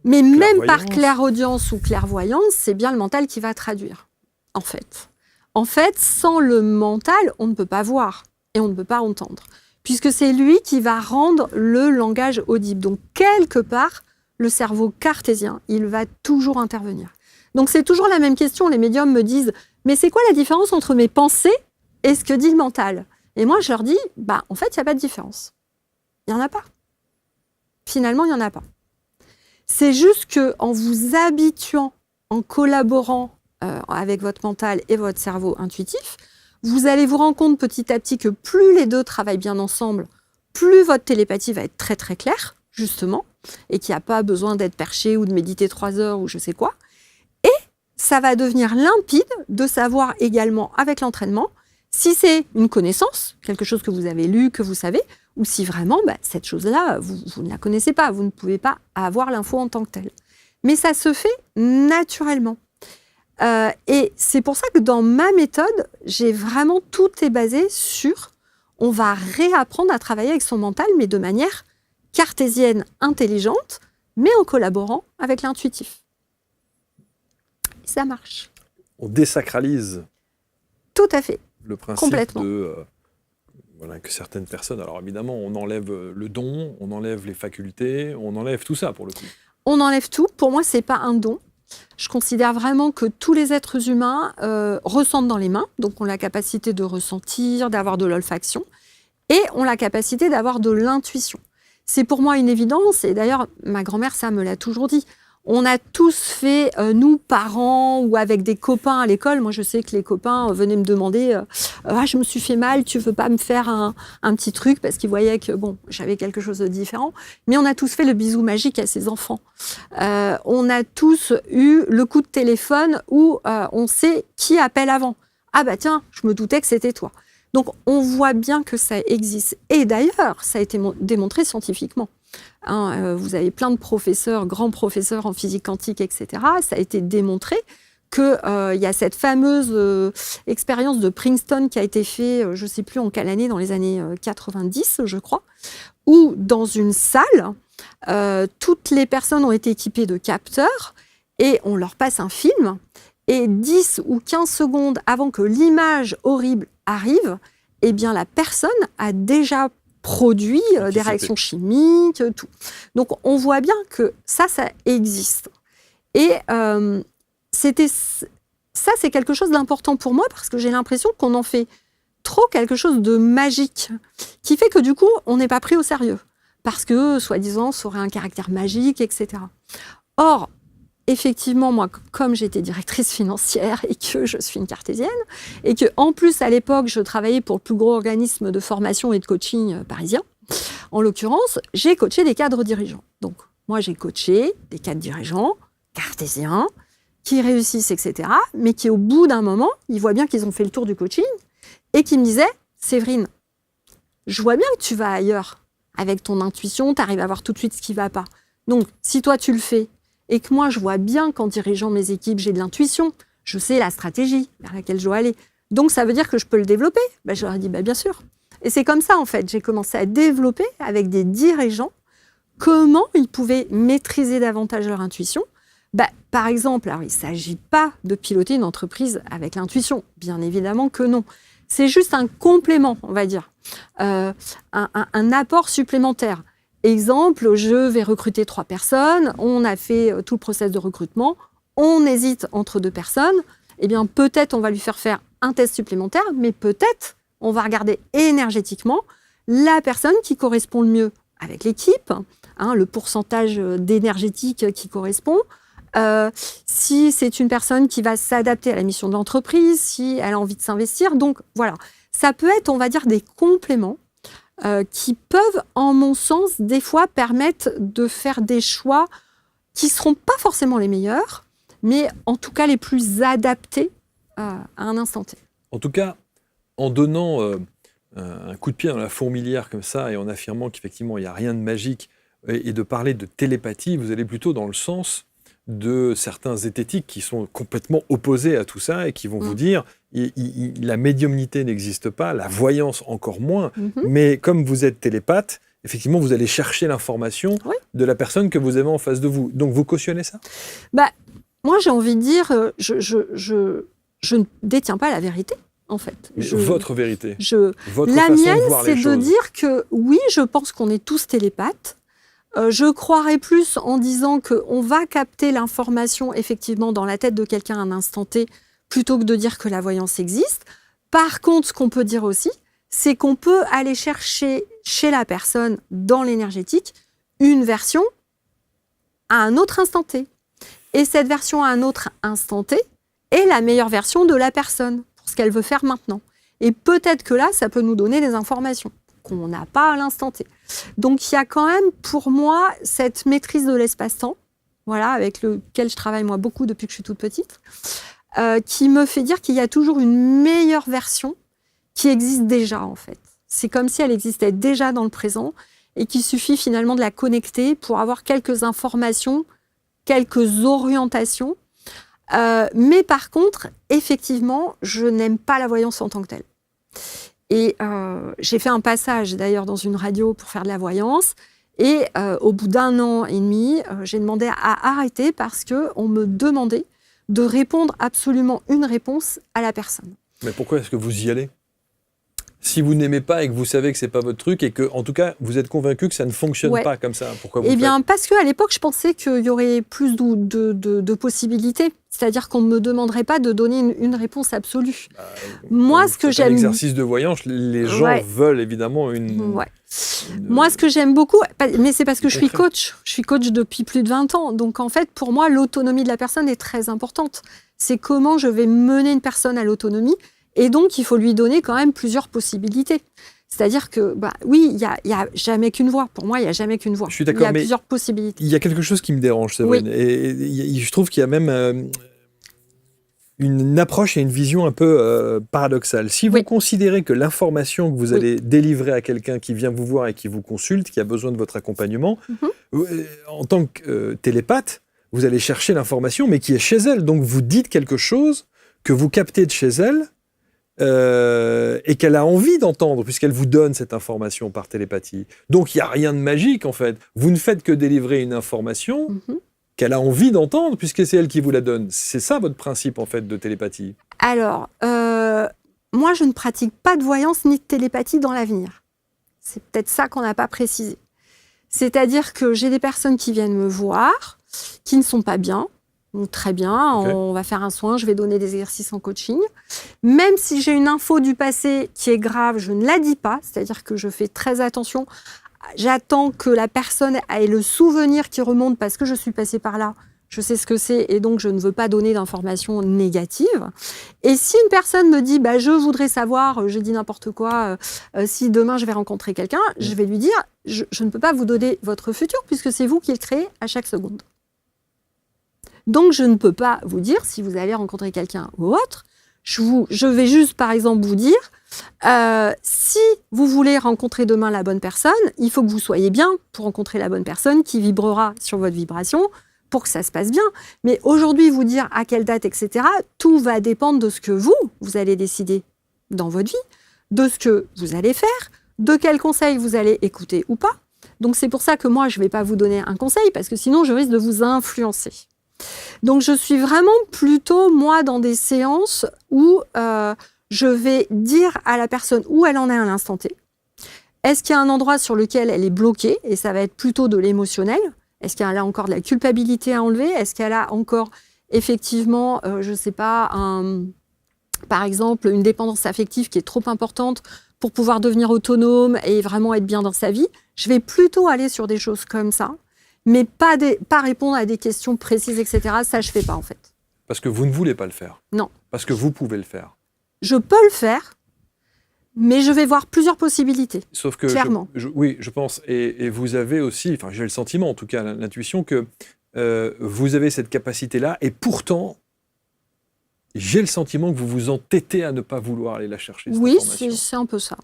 A: Mais même par clairaudience ou clairvoyance, c'est bien le mental qui va traduire, en fait. En fait, sans le mental, on ne peut pas voir et on ne peut pas entendre, puisque c'est lui qui va rendre le langage audible. Donc, quelque part, le cerveau cartésien, il va toujours intervenir. Donc, c'est toujours la même question. Les médiums me disent « Mais c'est quoi la différence entre mes pensées et ce que dit le mental ?» Et moi, je leur dis « En fait, il n'y a pas de différence. Il n'y en a pas. Finalement, il n'y en a pas. C'est juste qu'en vous habituant, en collaborant avec votre mental et votre cerveau intuitif, vous allez vous rendre compte petit à petit que plus les deux travaillent bien ensemble, plus votre télépathie va être très très claire, justement, et qu'il n'y a pas besoin d'être perché ou de méditer 3 heures ou je sais quoi. Et ça va devenir limpide de savoir également avec l'entraînement si c'est une connaissance, quelque chose que vous avez lu, que vous savez, ou si vraiment cette chose-là, vous ne la connaissez pas, vous ne pouvez pas avoir l'info en tant que telle. Mais ça se fait naturellement. Et c'est pour ça que dans ma méthode, j'ai vraiment tout est basé sur on va réapprendre à travailler avec son mental, mais de manière cartésienne, intelligente, mais en collaborant avec l'intuitif. Et ça marche.
B: On désacralise.
A: Tout à fait.
B: Le principe
A: complètement.
B: Que certaines personnes, alors évidemment, on enlève le don, on enlève les facultés, on enlève tout ça pour le coup.
A: On enlève tout. Pour moi, c'est pas un don. Je considère vraiment que tous les êtres humains ressentent dans les mains, donc ont la capacité de ressentir, d'avoir de l'olfaction, et ont la capacité d'avoir de l'intuition. C'est pour moi une évidence, et d'ailleurs, ma grand-mère, ça me l'a toujours dit. On a tous fait, nous, parents ou avec des copains à l'école. Moi, je sais que les copains venaient me demander je me suis fait mal, tu veux pas me faire un petit truc ?» parce qu'ils voyaient que j'avais quelque chose de différent. Mais on a tous fait le bisou magique à ses enfants. On a tous eu le coup de téléphone où on sait qui appelle avant. « Ah tiens, je me doutais que c'était toi. » Donc, on voit bien que ça existe. Et d'ailleurs, ça a été démontré scientifiquement. Vous avez plein de professeurs, grands professeurs en physique quantique, etc. Ça a été démontré qu'il y a cette fameuse expérience de Princeton qui a été faite, je ne sais plus en quelle année, dans les années 90, je crois, où dans une salle, toutes les personnes ont été équipées de capteurs et on leur passe un film. Et 10 ou 15 secondes avant que l'image horrible arrive, eh bien, la personne a déjà produit des réactions chimiques, tout. Donc, on voit bien que ça existe. Et c'est quelque chose d'important pour moi parce que j'ai l'impression qu'on en fait trop quelque chose de magique qui fait que, du coup, on n'est pas pris au sérieux parce que, soi-disant, ça aurait un caractère magique, etc. Or, effectivement, moi, comme j'étais directrice financière et que je suis une cartésienne, et que en plus, à l'époque, je travaillais pour le plus gros organisme de formation et de coaching parisien, en l'occurrence, j'ai coaché des cadres dirigeants. Donc, moi, j'ai coaché des cadres dirigeants cartésiens qui réussissent, etc., mais qui, au bout d'un moment, ils voient bien qu'ils ont fait le tour du coaching et qui me disaient « Séverine, je vois bien que tu vas ailleurs. Avec ton intuition, tu arrives à voir tout de suite ce qui ne va pas. Donc, si toi, tu le fais, et que moi, je vois bien qu'en dirigeant mes équipes, j'ai de l'intuition, je sais la stratégie vers laquelle je dois aller. Donc, ça veut dire que je peux le développer. Je leur ai dit, bien sûr. Et c'est comme ça, en fait. J'ai commencé à développer avec des dirigeants comment ils pouvaient maîtriser davantage leur intuition, Par exemple, alors il ne s'agit pas de piloter une entreprise avec l'intuition, bien évidemment que non. C'est juste un complément, on va dire, un apport supplémentaire. Exemple, je vais recruter 3 personnes, on a fait tout le process de recrutement, on hésite entre 2 personnes, eh bien peut-être on va lui faire un test supplémentaire, mais peut-être on va regarder énergétiquement la personne qui correspond le mieux avec l'équipe, le pourcentage d'énergétique qui correspond, si c'est une personne qui va s'adapter à la mission de l'entreprise, si elle a envie de s'investir. Donc voilà, ça peut être, on va dire, des compléments qui peuvent, en mon sens, des fois permettre de faire des choix qui ne seront pas forcément les meilleurs, mais en tout cas les plus adaptés à un instant T.
B: En tout cas, en donnant un coup de pied dans la fourmilière comme ça et en affirmant qu'effectivement il n'y a rien de magique et de parler de télépathie, vous allez plutôt dans le sens de certains zététiques qui sont complètement opposés à tout ça et qui vont vous dire la médiumnité n'existe pas, la voyance encore moins, mais comme vous êtes télépathe, effectivement vous allez chercher l'information de la personne que vous avez en face de vous. Donc vous cautionnez ça ?
A: Moi j'ai envie de dire, je ne détiens pas la vérité. En fait,
B: votre vérité, votre
A: la
B: façon
A: mienne,
B: de voir
A: c'est
B: les
A: de
B: choses.
A: dire que oui, je pense qu'on est tous télépathes. Je croirais plus en disant qu'on va capter l'information effectivement dans la tête de quelqu'un à un instant T, plutôt que de dire que la voyance existe. Par contre, ce qu'on peut dire aussi, c'est qu'on peut aller chercher chez la personne, dans l'énergétique, une version à un autre instant T. Et cette version à un autre instant T est la meilleure version de la personne, pour ce qu'elle veut faire maintenant. Et peut-être que là, ça peut nous donner des informations qu'on n'a pas à l'instant T. Donc, il y a quand même, pour moi, cette maîtrise de l'espace-temps, voilà, avec lequel je travaille, moi, beaucoup depuis que je suis toute petite, qui me fait dire qu'il y a toujours une meilleure version qui existe déjà, en fait. C'est comme si elle existait déjà dans le présent et qu'il suffit finalement de la connecter pour avoir quelques informations, quelques orientations. Mais par contre, effectivement, je n'aime pas la voyance en tant que telle. Et j'ai fait un passage d'ailleurs dans une radio pour faire de la voyance. Et au bout d'1 an et demi, j'ai demandé à arrêter parce qu'on me demandait de répondre absolument une réponse à la personne.
B: Mais pourquoi est-ce que vous y allez ? Si vous n'aimez pas et que vous savez que c'est pas votre truc et que, en tout cas, vous êtes convaincu que ça ne fonctionne pas comme ça, pourquoi vous le faites ?
A: Parce qu'à l'époque, je pensais qu'il y aurait plus de possibilités. C'est-à-dire qu'on ne me demanderait pas de donner une réponse absolue. Moi, ce que j'aime...
B: C'est un exercice de voyance, les gens veulent évidemment une...
A: Moi, ce que j'aime beaucoup, mais c'est parce que je suis coach. Je suis coach depuis plus de 20 ans. Donc, en fait, pour moi, l'autonomie de la personne est très importante. C'est comment je vais mener une personne à l'autonomie. Et donc, il faut lui donner quand même plusieurs possibilités. C'est-à-dire que, oui, il n'y a jamais qu'une voie. Pour moi, il n'y a jamais qu'une voie.
B: Je suis d'accord,
A: il y a plusieurs possibilités.
B: Il y a quelque chose qui me dérange, Séverine. Oui. Et je trouve qu'il y a même une approche et une vision un peu paradoxale. Si vous considérez que l'information que vous allez délivrer à quelqu'un qui vient vous voir et qui vous consulte, qui a besoin de votre accompagnement, en tant que télépathe, vous allez chercher l'information, mais qui est chez elle. Donc, vous dites quelque chose que vous captez de chez elle, et qu'elle a envie d'entendre, puisqu'elle vous donne cette information par télépathie. Donc, il n'y a rien de magique, en fait. Vous ne faites que délivrer une information qu'elle a envie d'entendre, puisque c'est elle qui vous la donne. C'est ça, votre principe, en fait, de télépathie.
A: Alors, moi, je ne pratique pas de voyance ni de télépathie dans l'avenir. C'est peut-être ça qu'on n'a pas précisé. C'est-à-dire que j'ai des personnes qui viennent me voir, qui ne sont pas bien. Donc, très bien, on va faire un soin, je vais donner des exercices en coaching. Même si j'ai une info du passé qui est grave, je ne la dis pas, c'est-à-dire que je fais très attention. J'attends que la personne ait le souvenir qui remonte parce que je suis passée par là, je sais ce que c'est et donc je ne veux pas donner d'informations négatives. Et si une personne me dit « je voudrais savoir, je dis n'importe quoi, si demain je vais rencontrer quelqu'un », je vais lui dire « je ne peux pas vous donner votre futur puisque c'est vous qui le créez à chaque seconde ». Donc, je ne peux pas vous dire si vous allez rencontrer quelqu'un ou autre. Je vais juste, par exemple, vous dire si vous voulez rencontrer demain la bonne personne, il faut que vous soyez bien pour rencontrer la bonne personne qui vibrera sur votre vibration pour que ça se passe bien. Mais aujourd'hui, vous dire à quelle date, etc., tout va dépendre de ce que vous allez décider dans votre vie, de ce que vous allez faire, de quels conseils vous allez écouter ou pas. Donc, c'est pour ça que moi, je ne vais pas vous donner un conseil parce que sinon, je risque de vous influencer. Donc, je suis vraiment plutôt, moi, dans des séances où je vais dire à la personne où elle en est à l'instant T. Est-ce qu'il y a un endroit sur lequel elle est bloquée, et ça va être plutôt de l'émotionnel? Est-ce qu'elle a encore de la culpabilité à enlever? Est-ce qu'elle a encore, effectivement, je ne sais pas, par exemple, une dépendance affective qui est trop importante pour pouvoir devenir autonome et vraiment être bien dans sa vie? Je vais plutôt aller sur des choses comme ça, mais pas répondre à des questions précises, etc. Ça, je ne fais pas, en fait.
B: Parce que vous ne voulez pas le faire.
A: Non.
B: Parce que vous pouvez le faire.
A: Je peux le faire, mais je vais voir plusieurs possibilités.
B: Sauf que,
A: clairement.
B: Oui, je pense. Et vous avez aussi, enfin, j'ai le sentiment, en tout cas, l'intuition que vous avez cette capacité-là, et pourtant, j'ai le sentiment que vous vous entêtez à ne pas vouloir aller la chercher, cette
A: oui,
B: information.
A: c'est un peu ça.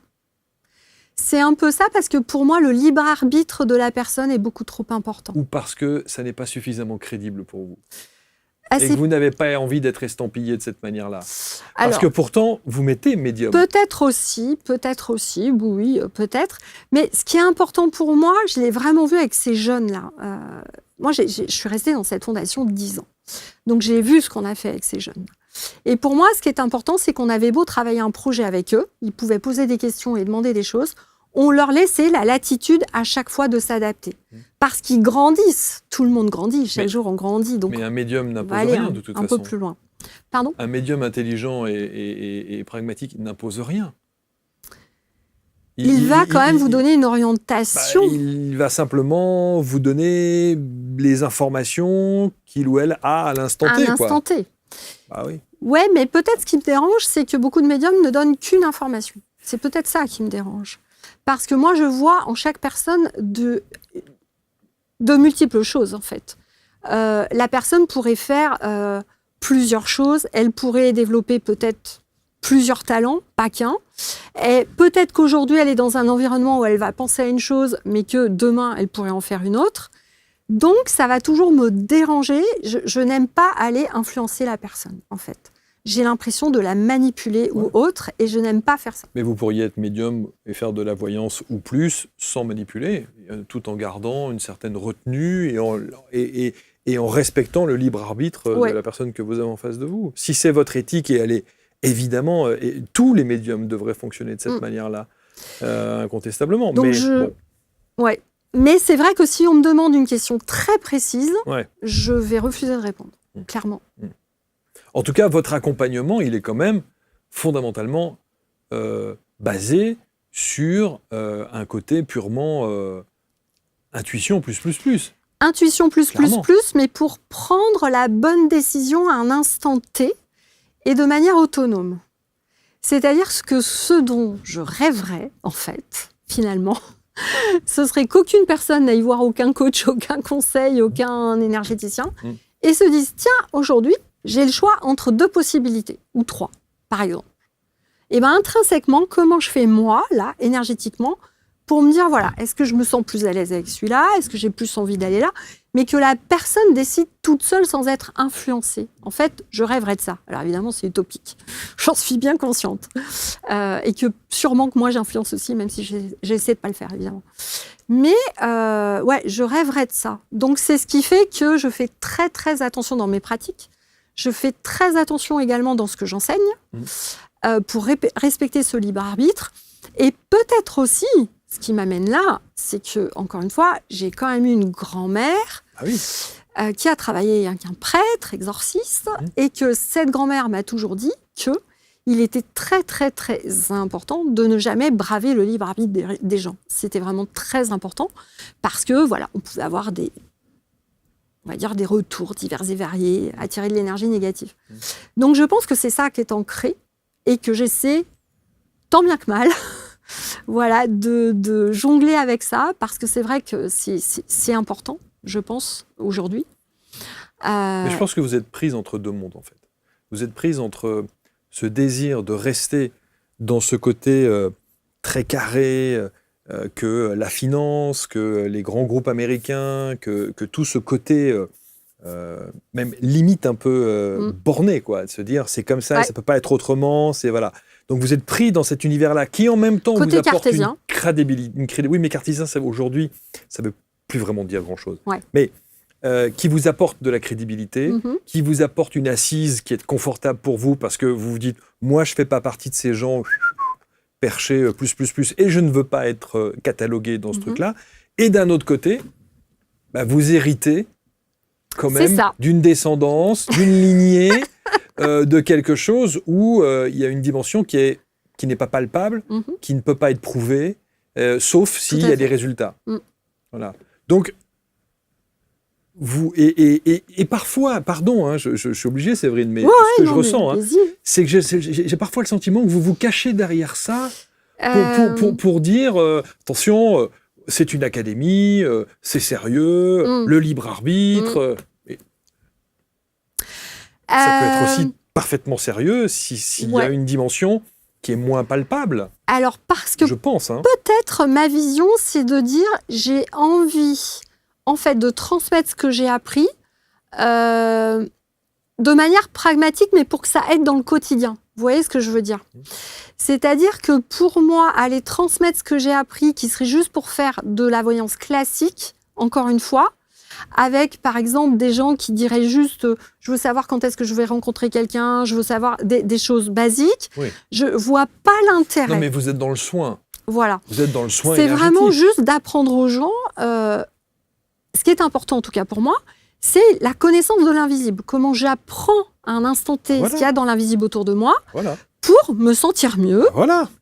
A: C'est un peu ça parce que pour moi, le libre arbitre de la personne est beaucoup trop important.
B: Ou parce que ça n'est pas suffisamment crédible pour vous.
A: Ah,
B: et que vous n'avez pas envie d'être estampillé de cette manière-là.
A: Alors,
B: parce que pourtant, vous mettez médium.
A: Peut-être aussi, oui, peut-être. Mais ce qui est important pour moi, je l'ai vraiment vu avec ces jeunes-là. Moi, je suis restée dans cette fondation 10 ans. Donc, j'ai vu ce qu'on a fait avec ces jeunes. Et pour moi, ce qui est important, c'est qu'on avait beau travailler un projet avec eux, ils pouvaient poser des questions et demander des choses, on leur laissait la latitude à chaque fois de s'adapter. Parce qu'ils grandissent. Tout le monde grandit. Chaque jour, on grandit. Donc
B: mais un médium n'impose
A: rien,
B: de toute façon.
A: Un peu plus loin. Pardon ?
B: Un médium intelligent et pragmatique n'impose rien.
A: Il va quand même vous donner une orientation.
B: Il va simplement vous donner les informations qu'il ou elle a à l'instant T.
A: À l'instant T.
B: Bah oui.
A: Ouais, mais peut-être ce qui me dérange, c'est que beaucoup de médiums ne donnent qu'une information. C'est peut-être ça qui me dérange. Parce que moi, je vois en chaque personne de multiples choses, en fait. La personne pourrait faire plusieurs choses. Elle pourrait développer peut-être plusieurs talents, pas qu'un. Et peut-être qu'aujourd'hui, elle est dans un environnement où elle va penser à une chose, mais que demain, elle pourrait en faire une autre. Donc, ça va toujours me déranger. Je n'aime pas aller influencer la personne, en fait. J'ai l'impression de la manipuler ou autre, et je n'aime pas faire ça.
B: Mais vous pourriez être médium et faire de la voyance ou plus sans manipuler, tout en gardant une certaine retenue et en respectant le libre arbitre de la personne que vous avez en face de vous. Si c'est votre éthique, et elle est évidemment, et tous les médiums devraient fonctionner de cette manière-là, incontestablement.
A: Donc
B: mais
A: Mais c'est vrai que si on me demande une question très précise, je vais refuser de répondre, clairement.
B: En tout cas, votre accompagnement, il est quand même fondamentalement basé sur un côté purement intuition plus.
A: Intuition plus, mais pour prendre la bonne décision à un instant T et de manière autonome. C'est-à-dire que ce dont je rêverais, en fait, finalement, ce serait qu'aucune personne n'aille voir aucun coach, aucun conseil, aucun énergéticien, et se dise, tiens, aujourd'hui, j'ai le choix entre 2 possibilités, ou 3, par exemple. Et bien, intrinsèquement, comment je fais moi, là, énergétiquement, pour me dire, voilà, est-ce que je me sens plus à l'aise avec celui-là? Est-ce que j'ai plus envie d'aller là? Mais que la personne décide toute seule sans être influencée. En fait, je rêverais de ça. Alors évidemment, c'est utopique. J'en suis bien consciente. Et que sûrement que moi, j'influence aussi, même si j'essaie de pas le faire, évidemment. Mais je rêverais de ça. Donc, c'est ce qui fait que je fais très, très attention dans mes pratiques. Je fais très attention également dans ce que j'enseigne pour respecter ce libre arbitre. Et peut-être aussi, ce qui m'amène là, c'est que, encore une fois, j'ai quand même eu une grand-mère qui a travaillé avec un prêtre, exorciste, et que cette grand-mère m'a toujours dit qu'il était très, très, très important de ne jamais braver le libre arbitre des gens. C'était vraiment très important parce que, voilà, on pouvait avoir des retours divers et variés, attirer de l'énergie négative. Donc, je pense que c'est ça qui est ancré et que j'essaie, tant bien que mal, voilà, de jongler avec ça, parce que c'est vrai que c'est important, je pense, aujourd'hui.
B: Mais je pense que vous êtes prise entre 2 mondes, en fait. Vous êtes prise entre ce désir de rester dans ce côté très carré, que la finance, que les grands groupes américains, que tout ce côté même limite un peu borné, quoi, de se dire c'est comme ça, ça peut pas être autrement, c'est voilà. Donc vous êtes pris dans cet univers-là qui en même temps
A: côté
B: vous apporte
A: cartésien.
B: une crédibilité. Oui, mais cartésien, aujourd'hui, ça veut plus vraiment dire grand-chose.
A: Ouais.
B: Mais qui vous apporte de la crédibilité, qui vous apporte une assise qui est confortable pour vous parce que vous vous dites « moi, je ne fais pas partie de ces gens perchés plus, et je ne veux pas être catalogué dans ce truc-là ». Et d'un autre côté, vous héritez quand même d'une descendance, d'une lignée, de quelque chose où il y a une dimension qui n'est pas palpable, qui ne peut pas être prouvée, sauf s'il y a des résultats. Voilà. Donc, vous, et parfois, pardon, hein, je suis obligé, Séverine, mais ce que je ressens, c'est que j'ai parfois le sentiment que vous vous cachez derrière ça pour dire, attention, c'est une académie, c'est sérieux, le libre arbitre. Ça peut être aussi parfaitement sérieux s'il y a une dimension qui est moins palpable.
A: Alors, parce que
B: je pense,
A: peut-être ma vision, c'est de dire j'ai envie en fait, de transmettre ce que j'ai appris de manière pragmatique, mais pour que ça aide dans le quotidien. Vous voyez ce que je veux dire ? C'est-à-dire que pour moi, aller transmettre ce que j'ai appris, qui serait juste pour faire de la voyance classique, encore une fois, avec, par exemple, des gens qui diraient juste « je veux savoir quand est-ce que je vais rencontrer quelqu'un, je veux savoir des choses basiques je ne vois pas l'intérêt. »
B: Non, mais vous êtes dans le soin.
A: Voilà.
B: Vous êtes dans le soin
A: C'est
B: énergétique.
A: vraiment juste d'apprendre aux gens... ce qui est important, en tout cas pour moi, c'est la connaissance de l'invisible. Comment j'apprends à un instant T ce qu'il y a dans l'invisible autour de moi pour me sentir mieux,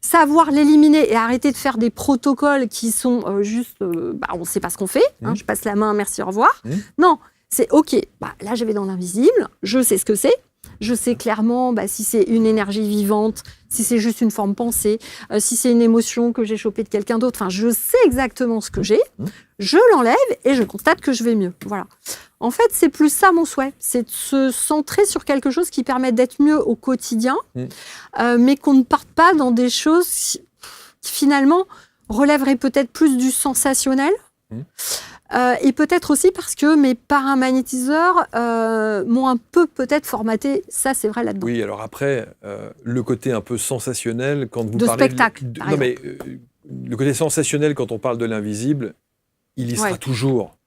A: savoir l'éliminer et arrêter de faire des protocoles qui sont juste... on ne sait pas ce qu'on fait, je passe la main, merci, au revoir. Non, c'est OK, là je vais dans l'invisible, je sais ce que c'est, je sais clairement si c'est une énergie vivante, si c'est juste une forme pensée, si c'est une émotion que j'ai chopée de quelqu'un d'autre. Enfin, je sais exactement ce que j'ai, je l'enlève et je constate que je vais mieux. Voilà. En fait, c'est plus ça mon souhait, c'est de se centrer sur quelque chose qui permet d'être mieux au quotidien, mais qu'on ne parte pas dans des choses qui finalement relèveraient peut-être plus du sensationnel. Et peut-être aussi parce que mes paramagnétiseurs m'ont un peu peut-être formaté, ça c'est vrai là-dedans.
B: Oui, alors après, le côté un peu sensationnel, quand vous
A: de
B: parlez...
A: spectacle, par exemple.
B: Mais le côté sensationnel, quand on parle de l'invisible, il y sera toujours.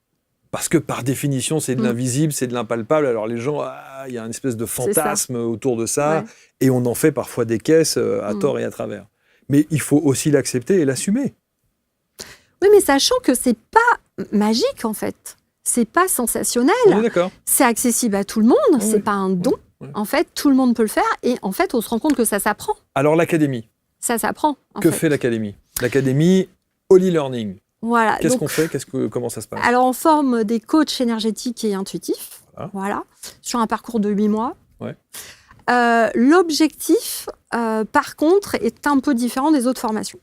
B: Parce que par définition, c'est de l'invisible, c'est de l'impalpable. Alors les gens, il y a une espèce de fantasme autour de ça, et on en fait parfois des caisses à tort et à travers. Mais il faut aussi l'accepter et l'assumer.
A: Oui, mais sachant que c'est pas magique en fait, c'est pas sensationnel.
B: On est d'accord.
A: C'est accessible à tout le monde, c'est pas un don. En fait, tout le monde peut le faire, et en fait, on se rend compte que ça s'apprend.
B: Alors l'académie.
A: Ça s'apprend.
B: Que fait l'académie ? L'académie Holy Learning.
A: Voilà.
B: Qu'est-ce qu'on fait ? Comment ça se passe ?
A: Alors, on forme des coachs énergétiques et intuitifs, sur un parcours de 8 mois. L'objectif, par contre, est un peu différent des autres formations.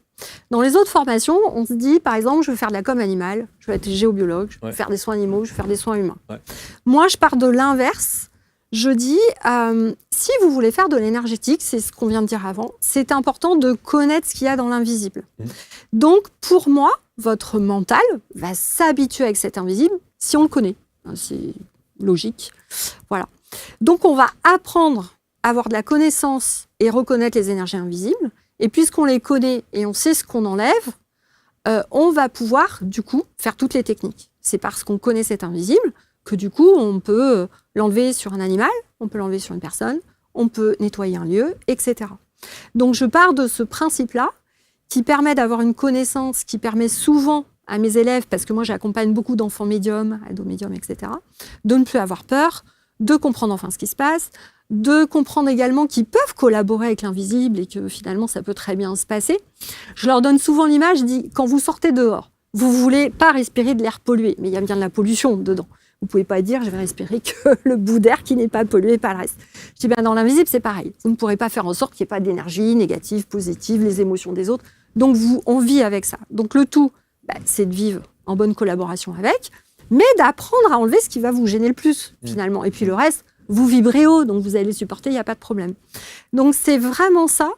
A: Dans les autres formations, on se dit, par exemple, je veux faire de la com animale, je veux être géobiologue, je veux faire des soins animaux, je veux faire des soins humains. Moi, je pars de l'inverse. Je dis, si vous voulez faire de l'énergétique, c'est ce qu'on vient de dire avant, c'est important de connaître ce qu'il y a dans l'invisible. Donc, pour moi, votre mental va s'habituer avec cet invisible si on le connaît. C'est logique. Voilà. Donc, on va apprendre à avoir de la connaissance et reconnaître les énergies invisibles. Et puisqu'on les connaît et on sait ce qu'on enlève, on va pouvoir, du coup, faire toutes les techniques. C'est parce qu'on connaît cet invisible que, du coup, on peut l'enlever sur un animal, on peut l'enlever sur une personne, on peut nettoyer un lieu, etc. Donc, je pars de ce principe-là qui permet d'avoir une connaissance qui permet souvent à mes élèves, parce que moi, j'accompagne beaucoup d'enfants médiums, ados médiums, etc., de ne plus avoir peur, de comprendre enfin ce qui se passe, de comprendre également qu'ils peuvent collaborer avec l'invisible et que finalement, ça peut très bien se passer. Je leur donne souvent l'image, je dis, quand vous sortez dehors, vous ne voulez pas respirer de l'air pollué, mais il y a bien de la pollution dedans. Vous ne pouvez pas dire, je vais respirer que le bout d'air qui n'est pas pollué par le reste. Je dis, dans l'invisible, c'est pareil. Vous ne pourrez pas faire en sorte qu'il n'y ait pas d'énergie négative, positive, les émotions des autres. Donc, on vit avec ça. Donc, le tout, c'est de vivre en bonne collaboration avec, mais d'apprendre à enlever ce qui va vous gêner le plus, finalement. Et puis, le reste, vous vibrez haut, donc vous allez le supporter, il n'y a pas de problème. Donc, c'est vraiment ça.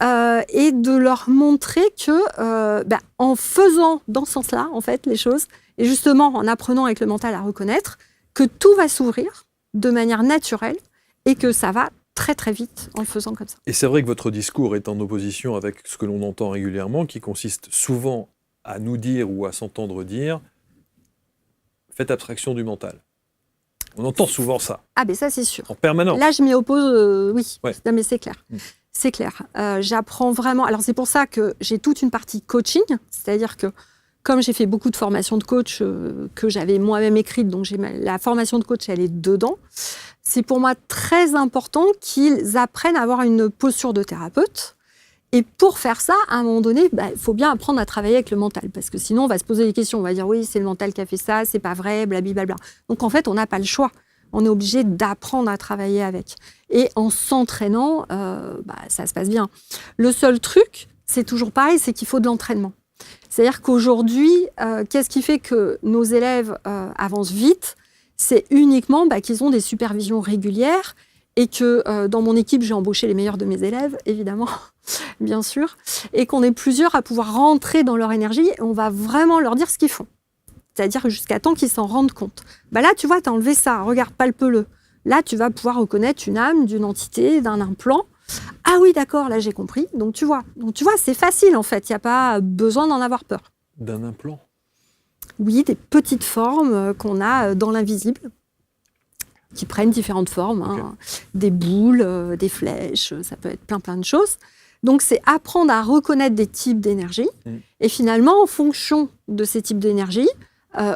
A: Et de leur montrer que, en faisant dans ce sens-là, en fait, les choses, et justement en apprenant avec le mental à reconnaître, que tout va s'ouvrir de manière naturelle et que ça va très très vite en le faisant comme ça.
B: Et c'est vrai que votre discours est en opposition avec ce que l'on entend régulièrement, qui consiste souvent à nous dire ou à s'entendre dire « Faites abstraction du mental. On entend souvent ça.
A: Ah ben ça c'est sûr.
B: En permanence.
A: Là je m'y oppose, oui.
B: Ouais.
A: Non mais c'est clair. C'est clair. J'apprends vraiment. Alors c'est pour ça que j'ai toute une partie coaching, c'est-à-dire que comme j'ai fait beaucoup de formations de coach que j'avais moi-même écrites, donc la formation de coach elle est dedans. C'est pour moi très important qu'ils apprennent à avoir une posture de thérapeute. Et pour faire ça, à un moment donné, il faut bien apprendre à travailler avec le mental. Parce que sinon, on va se poser des questions. On va dire, oui, c'est le mental qui a fait ça, c'est pas vrai, blablabla. Donc, en fait, on n'a pas le choix. On est obligé d'apprendre à travailler avec. Et en s'entraînant, ça se passe bien. Le seul truc, c'est toujours pareil, c'est qu'il faut de l'entraînement. C'est-à-dire qu'aujourd'hui, qu'est-ce qui fait que nos élèves avancent vite ? C'est uniquement qu'ils ont des supervisions régulières et que dans mon équipe, j'ai embauché les meilleurs de mes élèves, évidemment, bien sûr, et qu'on est plusieurs à pouvoir rentrer dans leur énergie et on va vraiment leur dire ce qu'ils font. C'est-à-dire jusqu'à temps qu'ils s'en rendent compte. Là, tu vois, tu as enlevé ça, regarde, palpe-le. Là, tu vas pouvoir reconnaître une âme, d'une entité, d'un implant. Ah oui, d'accord, là, j'ai compris. Donc, tu vois, c'est facile, en fait. Il n'y a pas besoin d'en avoir peur.
B: D'un implant ?
A: Oui, des petites formes qu'on a dans l'invisible, qui prennent différentes formes,
B: Okay.
A: Des boules, des flèches, ça peut être plein de choses. Donc, c'est apprendre à reconnaître des types d'énergie. Et finalement, en fonction de ces types d'énergie,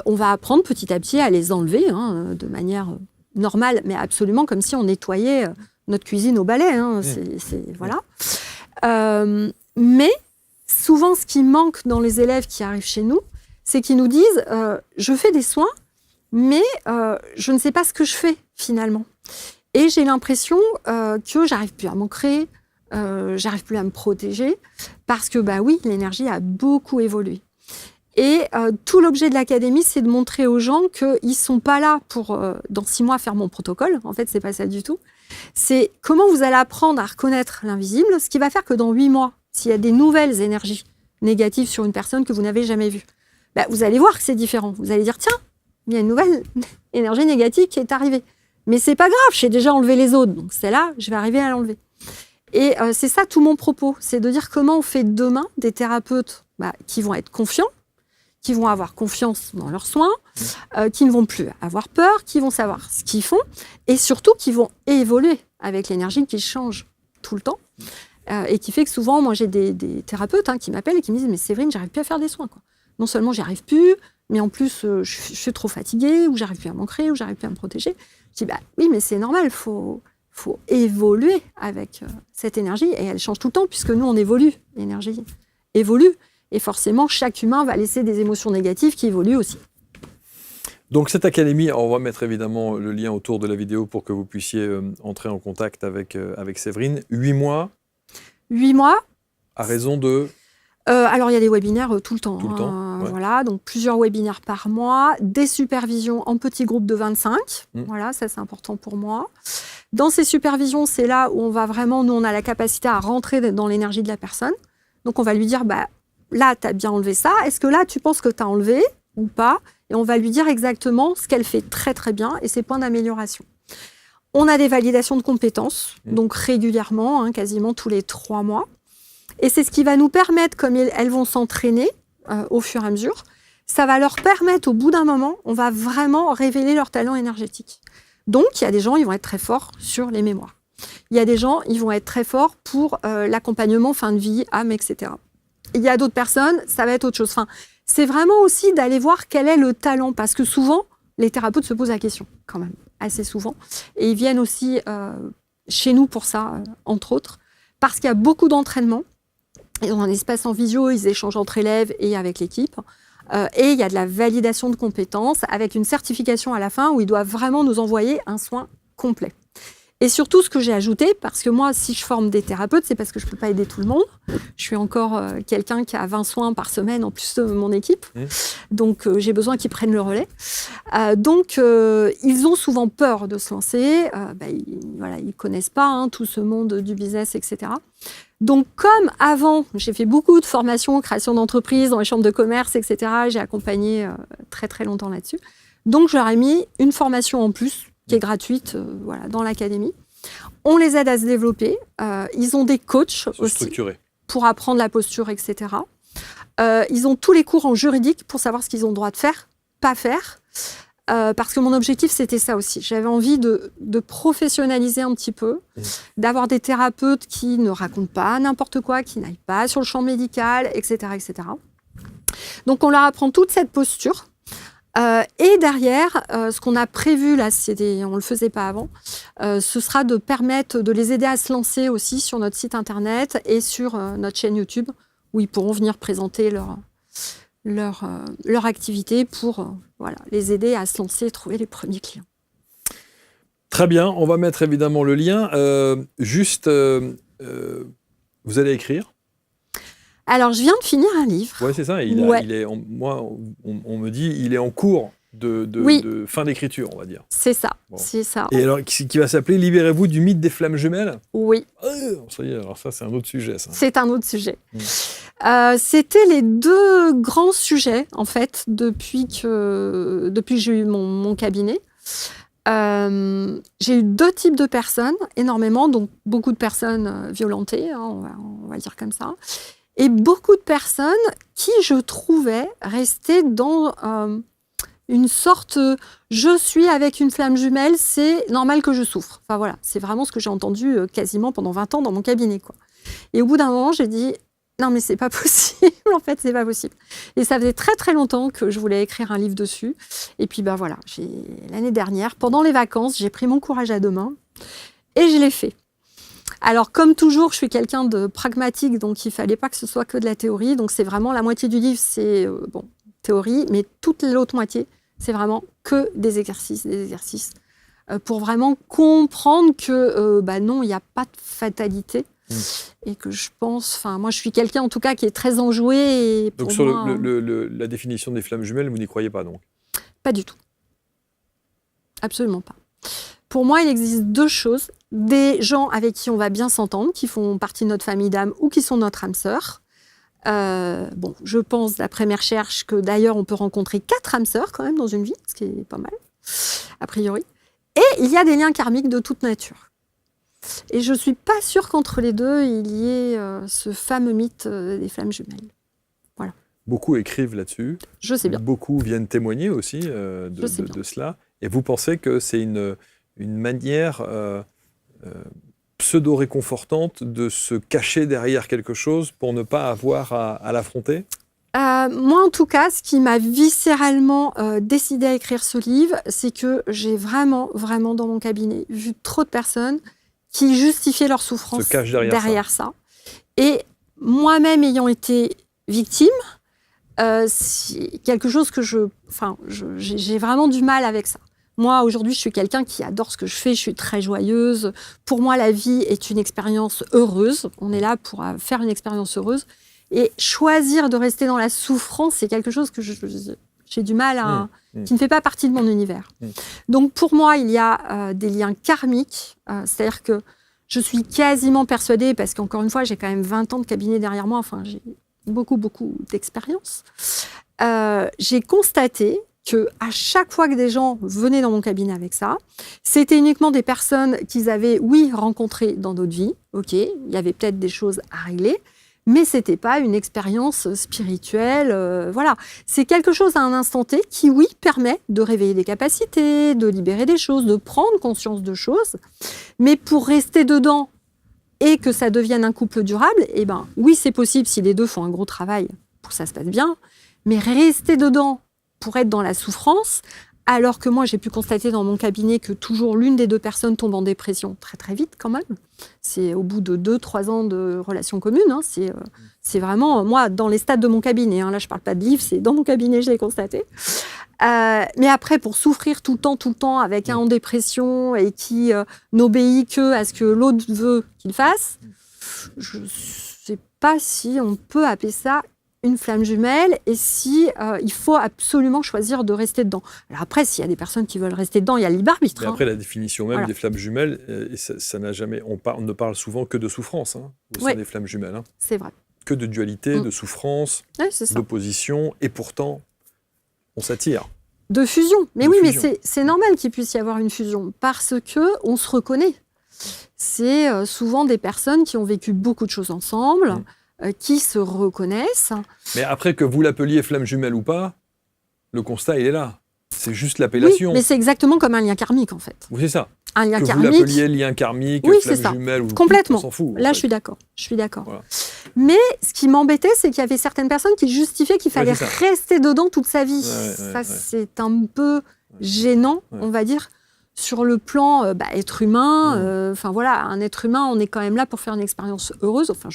A: on va apprendre petit à petit à les enlever de manière normale, mais absolument comme si on nettoyait notre cuisine au balai. Voilà. Mais souvent, ce qui manque dans les élèves qui arrivent chez nous, c'est qu'ils nous disent « je fais des soins, mais je ne sais pas ce que je fais finalement. Et j'ai l'impression que j'arrive plus à m'ancrer, j'arrive plus à me protéger, parce que oui, l'énergie a beaucoup évolué. Et tout l'objet de l'académie, c'est de montrer aux gens qu'ils ne sont pas là pour, dans 6 mois, faire mon protocole. En fait, ce n'est pas ça du tout. C'est comment vous allez apprendre à reconnaître l'invisible, ce qui va faire que dans 8 mois, s'il y a des nouvelles énergies négatives sur une personne que vous n'avez jamais vue, vous allez voir que c'est différent. Vous allez dire, tiens, il y a une nouvelle énergie négative qui est arrivée. Mais c'est pas grave, j'ai déjà enlevé les autres. Donc celle-là, je vais arriver à l'enlever. Et c'est ça tout mon propos. C'est de dire comment on fait demain des thérapeutes qui vont être confiants, qui vont avoir confiance dans leurs soins, qui ne vont plus avoir peur, qui vont savoir ce qu'ils font et surtout qui vont évoluer avec l'énergie qui change tout le temps. Et qui fait que souvent, moi j'ai des thérapeutes qui m'appellent et qui me disent « Mais Séverine, j'arrive plus à faire des soins. » Non seulement j'y arrive plus, mais en plus je suis trop fatiguée, ou j'arrive plus à m'ancrer, ou j'arrive plus à me protéger. Je dis oui, mais c'est normal, faut évoluer avec cette énergie et elle change tout le temps puisque nous on évolue, l'énergie évolue et forcément chaque humain va laisser des émotions négatives qui évoluent aussi.
B: Donc cette académie, on va mettre évidemment le lien autour de la vidéo pour que vous puissiez entrer en contact avec Séverine. 8 mois. 8 mois. À raison de...
A: Alors, il y a des webinaires tout le temps.
B: Tout le temps, ouais.
A: Voilà, donc plusieurs webinaires par mois, des supervisions en petits groupes de 25. Voilà, ça c'est important pour moi. Dans ces supervisions, c'est là où on va vraiment, nous on a la capacité à rentrer dans l'énergie de la personne. Donc on va lui dire, là tu as bien enlevé ça, est-ce que là tu penses que tu as enlevé ou pas ? Et on va lui dire exactement ce qu'elle fait très très bien et ses points d'amélioration. On a des validations de compétences, donc régulièrement, quasiment tous les 3 mois. Et c'est ce qui va nous permettre, comme elles vont s'entraîner au fur et à mesure, ça va leur permettre, au bout d'un moment, on va vraiment révéler leur talent énergétique. Donc, il y a des gens, ils vont être très forts sur les mémoires. Il y a des gens, ils vont être très forts pour l'accompagnement fin de vie, âme, etc. Il y a d'autres personnes, ça va être autre chose. Enfin, c'est vraiment aussi d'aller voir quel est le talent, parce que souvent, les thérapeutes se posent la question, quand même, assez souvent. Et ils viennent aussi chez nous pour ça, entre autres, parce qu'il y a beaucoup d'entraînement. Ils ont un espace en visio, ils échangent entre élèves et avec l'équipe. Et il y a de la validation de compétences avec une certification à la fin où ils doivent vraiment nous envoyer un soin complet. Et surtout, ce que j'ai ajouté, parce que moi, si je forme des thérapeutes, c'est parce que je ne peux pas aider tout le monde. Je suis encore quelqu'un qui a 20 soins par semaine en plus de mon équipe. Donc, j'ai besoin qu'ils prennent le relais. Donc, ils ont souvent peur de se lancer. Ils ne connaissent pas tout ce monde du business, etc. Donc, comme avant, j'ai fait beaucoup de formations, création d'entreprises dans les chambres de commerce, etc. J'ai accompagné très, très longtemps là-dessus. Donc, je leur ai mis une formation en plus qui est gratuite dans l'académie. On les aide à se développer. Ils ont des coachs aussi pour apprendre la posture, etc. Ils ont tous les cours en juridique pour savoir ce qu'ils ont le droit de faire, pas faire. parce que mon objectif, c'était ça aussi. J'avais envie de professionnaliser un petit peu, d'avoir des thérapeutes qui ne racontent pas n'importe quoi, qui n'aillent pas sur le champ médical, etc., etc. Donc, on leur apprend toute cette posture. Et derrière, ce qu'on a prévu, là, on ne le faisait pas avant, ce sera de permettre de les aider à se lancer aussi sur notre site internet et sur notre chaîne YouTube, où ils pourront venir présenter leur activité pour les aider à se lancer et trouver les premiers clients.
B: Très bien, on va mettre évidemment le lien. Vous allez écrire ?
A: Alors, je viens de finir un livre.
B: Oui, c'est ça. On me dit il est en cours de fin d'écriture, on va dire.
A: C'est ça,
B: bon.
A: C'est ça.
B: Et alors, qui va s'appeler « Libérez-vous du mythe des flammes jumelles ».
A: Oui.
B: Ça y est, alors ça, c'est un autre sujet, ça.
A: C'est un autre sujet. C'était les deux grands sujets, en fait, depuis que j'ai eu mon cabinet. J'ai eu deux types de personnes, énormément, donc beaucoup de personnes violentées, on va dire comme ça, et beaucoup de personnes qui, je trouvais, restaient dans une sorte je suis avec une flamme jumelle, c'est normal que je souffre. Enfin voilà, c'est vraiment ce que j'ai entendu quasiment pendant 20 ans dans mon cabinet, quoi. Et au bout d'un moment, j'ai dit non, mais c'est pas possible, en fait, c'est pas possible. Et ça faisait très très longtemps que je voulais écrire un livre dessus. Et puis voilà, l'année dernière, pendant les vacances, j'ai pris mon courage à deux mains et je l'ai fait. Alors, comme toujours, je suis quelqu'un de pragmatique, donc il fallait pas que ce soit que de la théorie. Donc, c'est vraiment la moitié du livre, c'est théorie, mais toute l'autre moitié, c'est vraiment que des exercices pour vraiment comprendre que non, il n'y a pas de fatalité. Et que je pense, moi je suis quelqu'un en tout cas qui est très enjoué. Et
B: donc sur la définition des flammes jumelles, vous n'y croyez pas donc ?
A: Pas du tout. Absolument pas. Pour moi, il existe deux choses. Des gens avec qui on va bien s'entendre, qui font partie de notre famille d'âme ou qui sont notre âme sœur. Je pense, d'après mes recherches, que d'ailleurs on peut rencontrer 4 âmes sœurs quand même dans une vie, ce qui est pas mal, a priori. Et il y a des liens karmiques de toute nature. Et je ne suis pas sûre qu'entre les deux, il y ait ce fameux mythe des flammes jumelles. Voilà.
B: Beaucoup écrivent là-dessus.
A: Je sais bien.
B: Beaucoup viennent témoigner aussi de cela. Et vous pensez que c'est une manière pseudo-réconfortante de se cacher derrière quelque chose pour ne pas avoir à l'affronter ?
A: Moi, en tout cas, ce qui m'a viscéralement décidé à écrire ce livre, c'est que j'ai vraiment, vraiment dans mon cabinet vu trop de personnes qui justifiaient leur souffrance derrière ça. Et moi-même ayant été victime, c'est quelque chose que j'ai vraiment du mal avec ça. Moi, aujourd'hui, je suis quelqu'un qui adore ce que je fais, je suis très joyeuse. Pour moi, la vie est une expérience heureuse. On est là pour faire une expérience heureuse. Et choisir de rester dans la souffrance, c'est quelque chose que j'ai du mal qui ne fait pas partie de mon univers. Donc, pour moi, il y a des liens karmiques. C'est-à-dire que je suis quasiment persuadée, parce qu'encore une fois, j'ai quand même 20 ans de cabinet derrière moi, j'ai beaucoup, beaucoup d'expérience. J'ai constaté qu'à chaque fois que des gens venaient dans mon cabinet avec ça, c'était uniquement des personnes qu'ils avaient, rencontrées dans d'autres vies. OK, il y avait peut-être des choses à régler, mais ce n'était pas une expérience spirituelle. Voilà. C'est quelque chose à un instant T qui, permet de réveiller des capacités, de libérer des choses, de prendre conscience de choses. Mais pour rester dedans et que ça devienne un couple durable, c'est possible si les deux font un gros travail pour que ça se passe bien. Mais rester dedans pour être dans la souffrance, alors que moi, j'ai pu constater dans mon cabinet que toujours l'une des deux personnes tombe en dépression très, très vite quand même. C'est au bout de 2-3 ans de relations communes. C'est vraiment, moi, dans les stades de mon cabinet. Là, je ne parle pas de livre, c'est dans mon cabinet, je l'ai constaté. Mais après, pour souffrir tout le temps, avec un en dépression et qui n'obéit que à ce que l'autre veut qu'il fasse, je ne sais pas si on peut appeler ça une flamme jumelle et si il faut absolument choisir de rester dedans. Alors après, s'il y a des personnes qui veulent rester dedans, il y a le libre arbitre.
B: Mais après, la définition même des flammes jumelles, ça n'a jamais. On ne parle souvent que de souffrance au sein des flammes jumelles.
A: C'est vrai.
B: Que de dualité, de souffrance, d'opposition, et pourtant, on s'attire.
A: De fusion. Mais mais c'est normal qu'il puisse y avoir une fusion parce que on se reconnaît. C'est souvent des personnes qui ont vécu beaucoup de choses ensemble. Qui se reconnaissent.
B: Mais après, que vous l'appeliez flamme jumelle ou pas, le constat, il est là. C'est juste
A: Oui,
B: l'appellation.
A: mais c'est exactement comme un lien karmique, en fait.
B: Oui, c'est ça.
A: Un lien
B: Que vous
A: karmique.
B: l'appeliez lien karmique,
A: Oui, c'est
B: flamme
A: ça.
B: jumelle, ou
A: Complètement.
B: on s'en fout.
A: Là,
B: en
A: je suis d'accord.
B: Voilà.
A: Mais ce qui m'embêtait, c'est qu'il y avait certaines personnes qui justifiaient qu'il fallait
B: c'est ça.
A: rester dedans toute sa vie.
B: Ouais.
A: C'est un peu gênant, on va dire, sur le plan être humain. Enfin voilà, un être humain, on est quand même là pour faire une expérience heureuse. Enfin,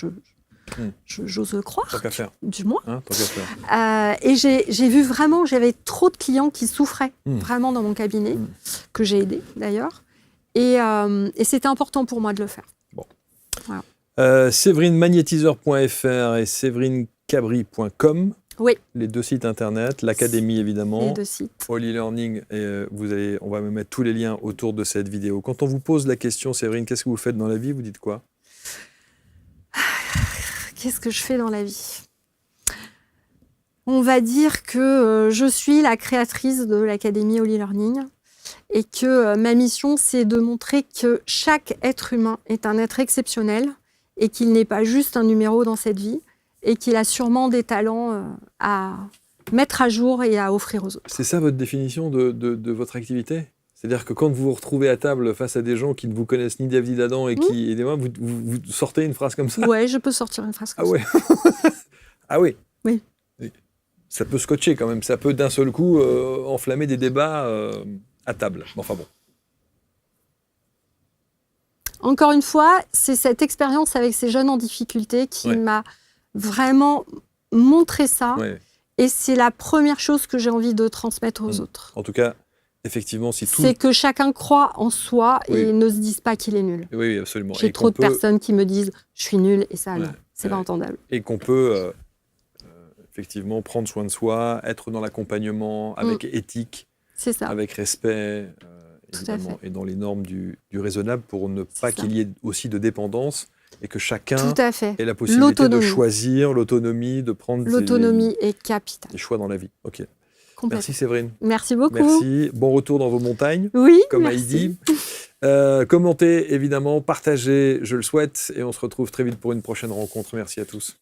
A: j'ose le croire,
B: Tant qu'à faire.
A: du moins.
B: Tant qu'à faire.
A: Et j'ai vu vraiment, j'avais trop de clients qui souffraient vraiment dans mon cabinet, que j'ai aidé d'ailleurs. Et c'était important pour moi de le faire.
B: Bon.
A: Voilà.
B: SéverineMagnétiseur.fr et séverinecabri.com.
A: Oui.
B: Les 2 sites internet, l'académie évidemment.
A: Les 2 sites.
B: All e-learning, et on va me mettre tous les liens autour de cette vidéo. Quand on vous pose la question, Séverine, qu'est-ce que vous faites dans la vie, vous dites quoi?
A: Qu'est-ce que je fais dans la vie? On va dire que je suis la créatrice de l'académie All e-learning et que ma mission, c'est de montrer que chaque être humain est un être exceptionnel et qu'il n'est pas juste un numéro dans cette vie et qu'il a sûrement des talents à mettre à jour et à offrir aux autres.
B: C'est ça votre définition de votre activité? C'est-à-dire que quand vous vous retrouvez à table face à des gens qui ne vous connaissent ni David Adam et qui, vous sortez une phrase comme ça?
A: Ouais, je peux sortir une phrase comme
B: ça. Ah oui.
A: Oui.
B: Ça peut scotcher quand même. Ça peut d'un seul coup enflammer des débats à table. Enfin bon.
A: Encore une fois, c'est cette expérience avec ces jeunes en difficulté qui m'a vraiment montré ça. Ouais. Et c'est la première chose que j'ai envie de transmettre aux autres.
B: En tout cas, effectivement, si tout...
A: C'est que chacun croit en soi et ne se dise pas qu'il est nul.
B: Oui, absolument.
A: J'ai trop de personnes qui me disent « je suis nul » et ça, non, c'est pas entendable.
B: Et qu'on peut effectivement prendre soin de soi, être dans l'accompagnement avec éthique, avec respect, évidemment, et dans les normes du raisonnable pour ne pas qu'il y ait aussi de dépendance et que chacun ait la possibilité de choisir l'autonomie, de prendre
A: l'autonomie est capitale.
B: Des choix dans la vie. Ok. Merci Séverine.
A: Merci beaucoup.
B: Merci. Bon retour dans vos montagnes.
A: Oui,
B: comme
A: merci.
B: Heidi. Commentez évidemment, partagez, je le souhaite, et on se retrouve très vite pour une prochaine rencontre. Merci à tous.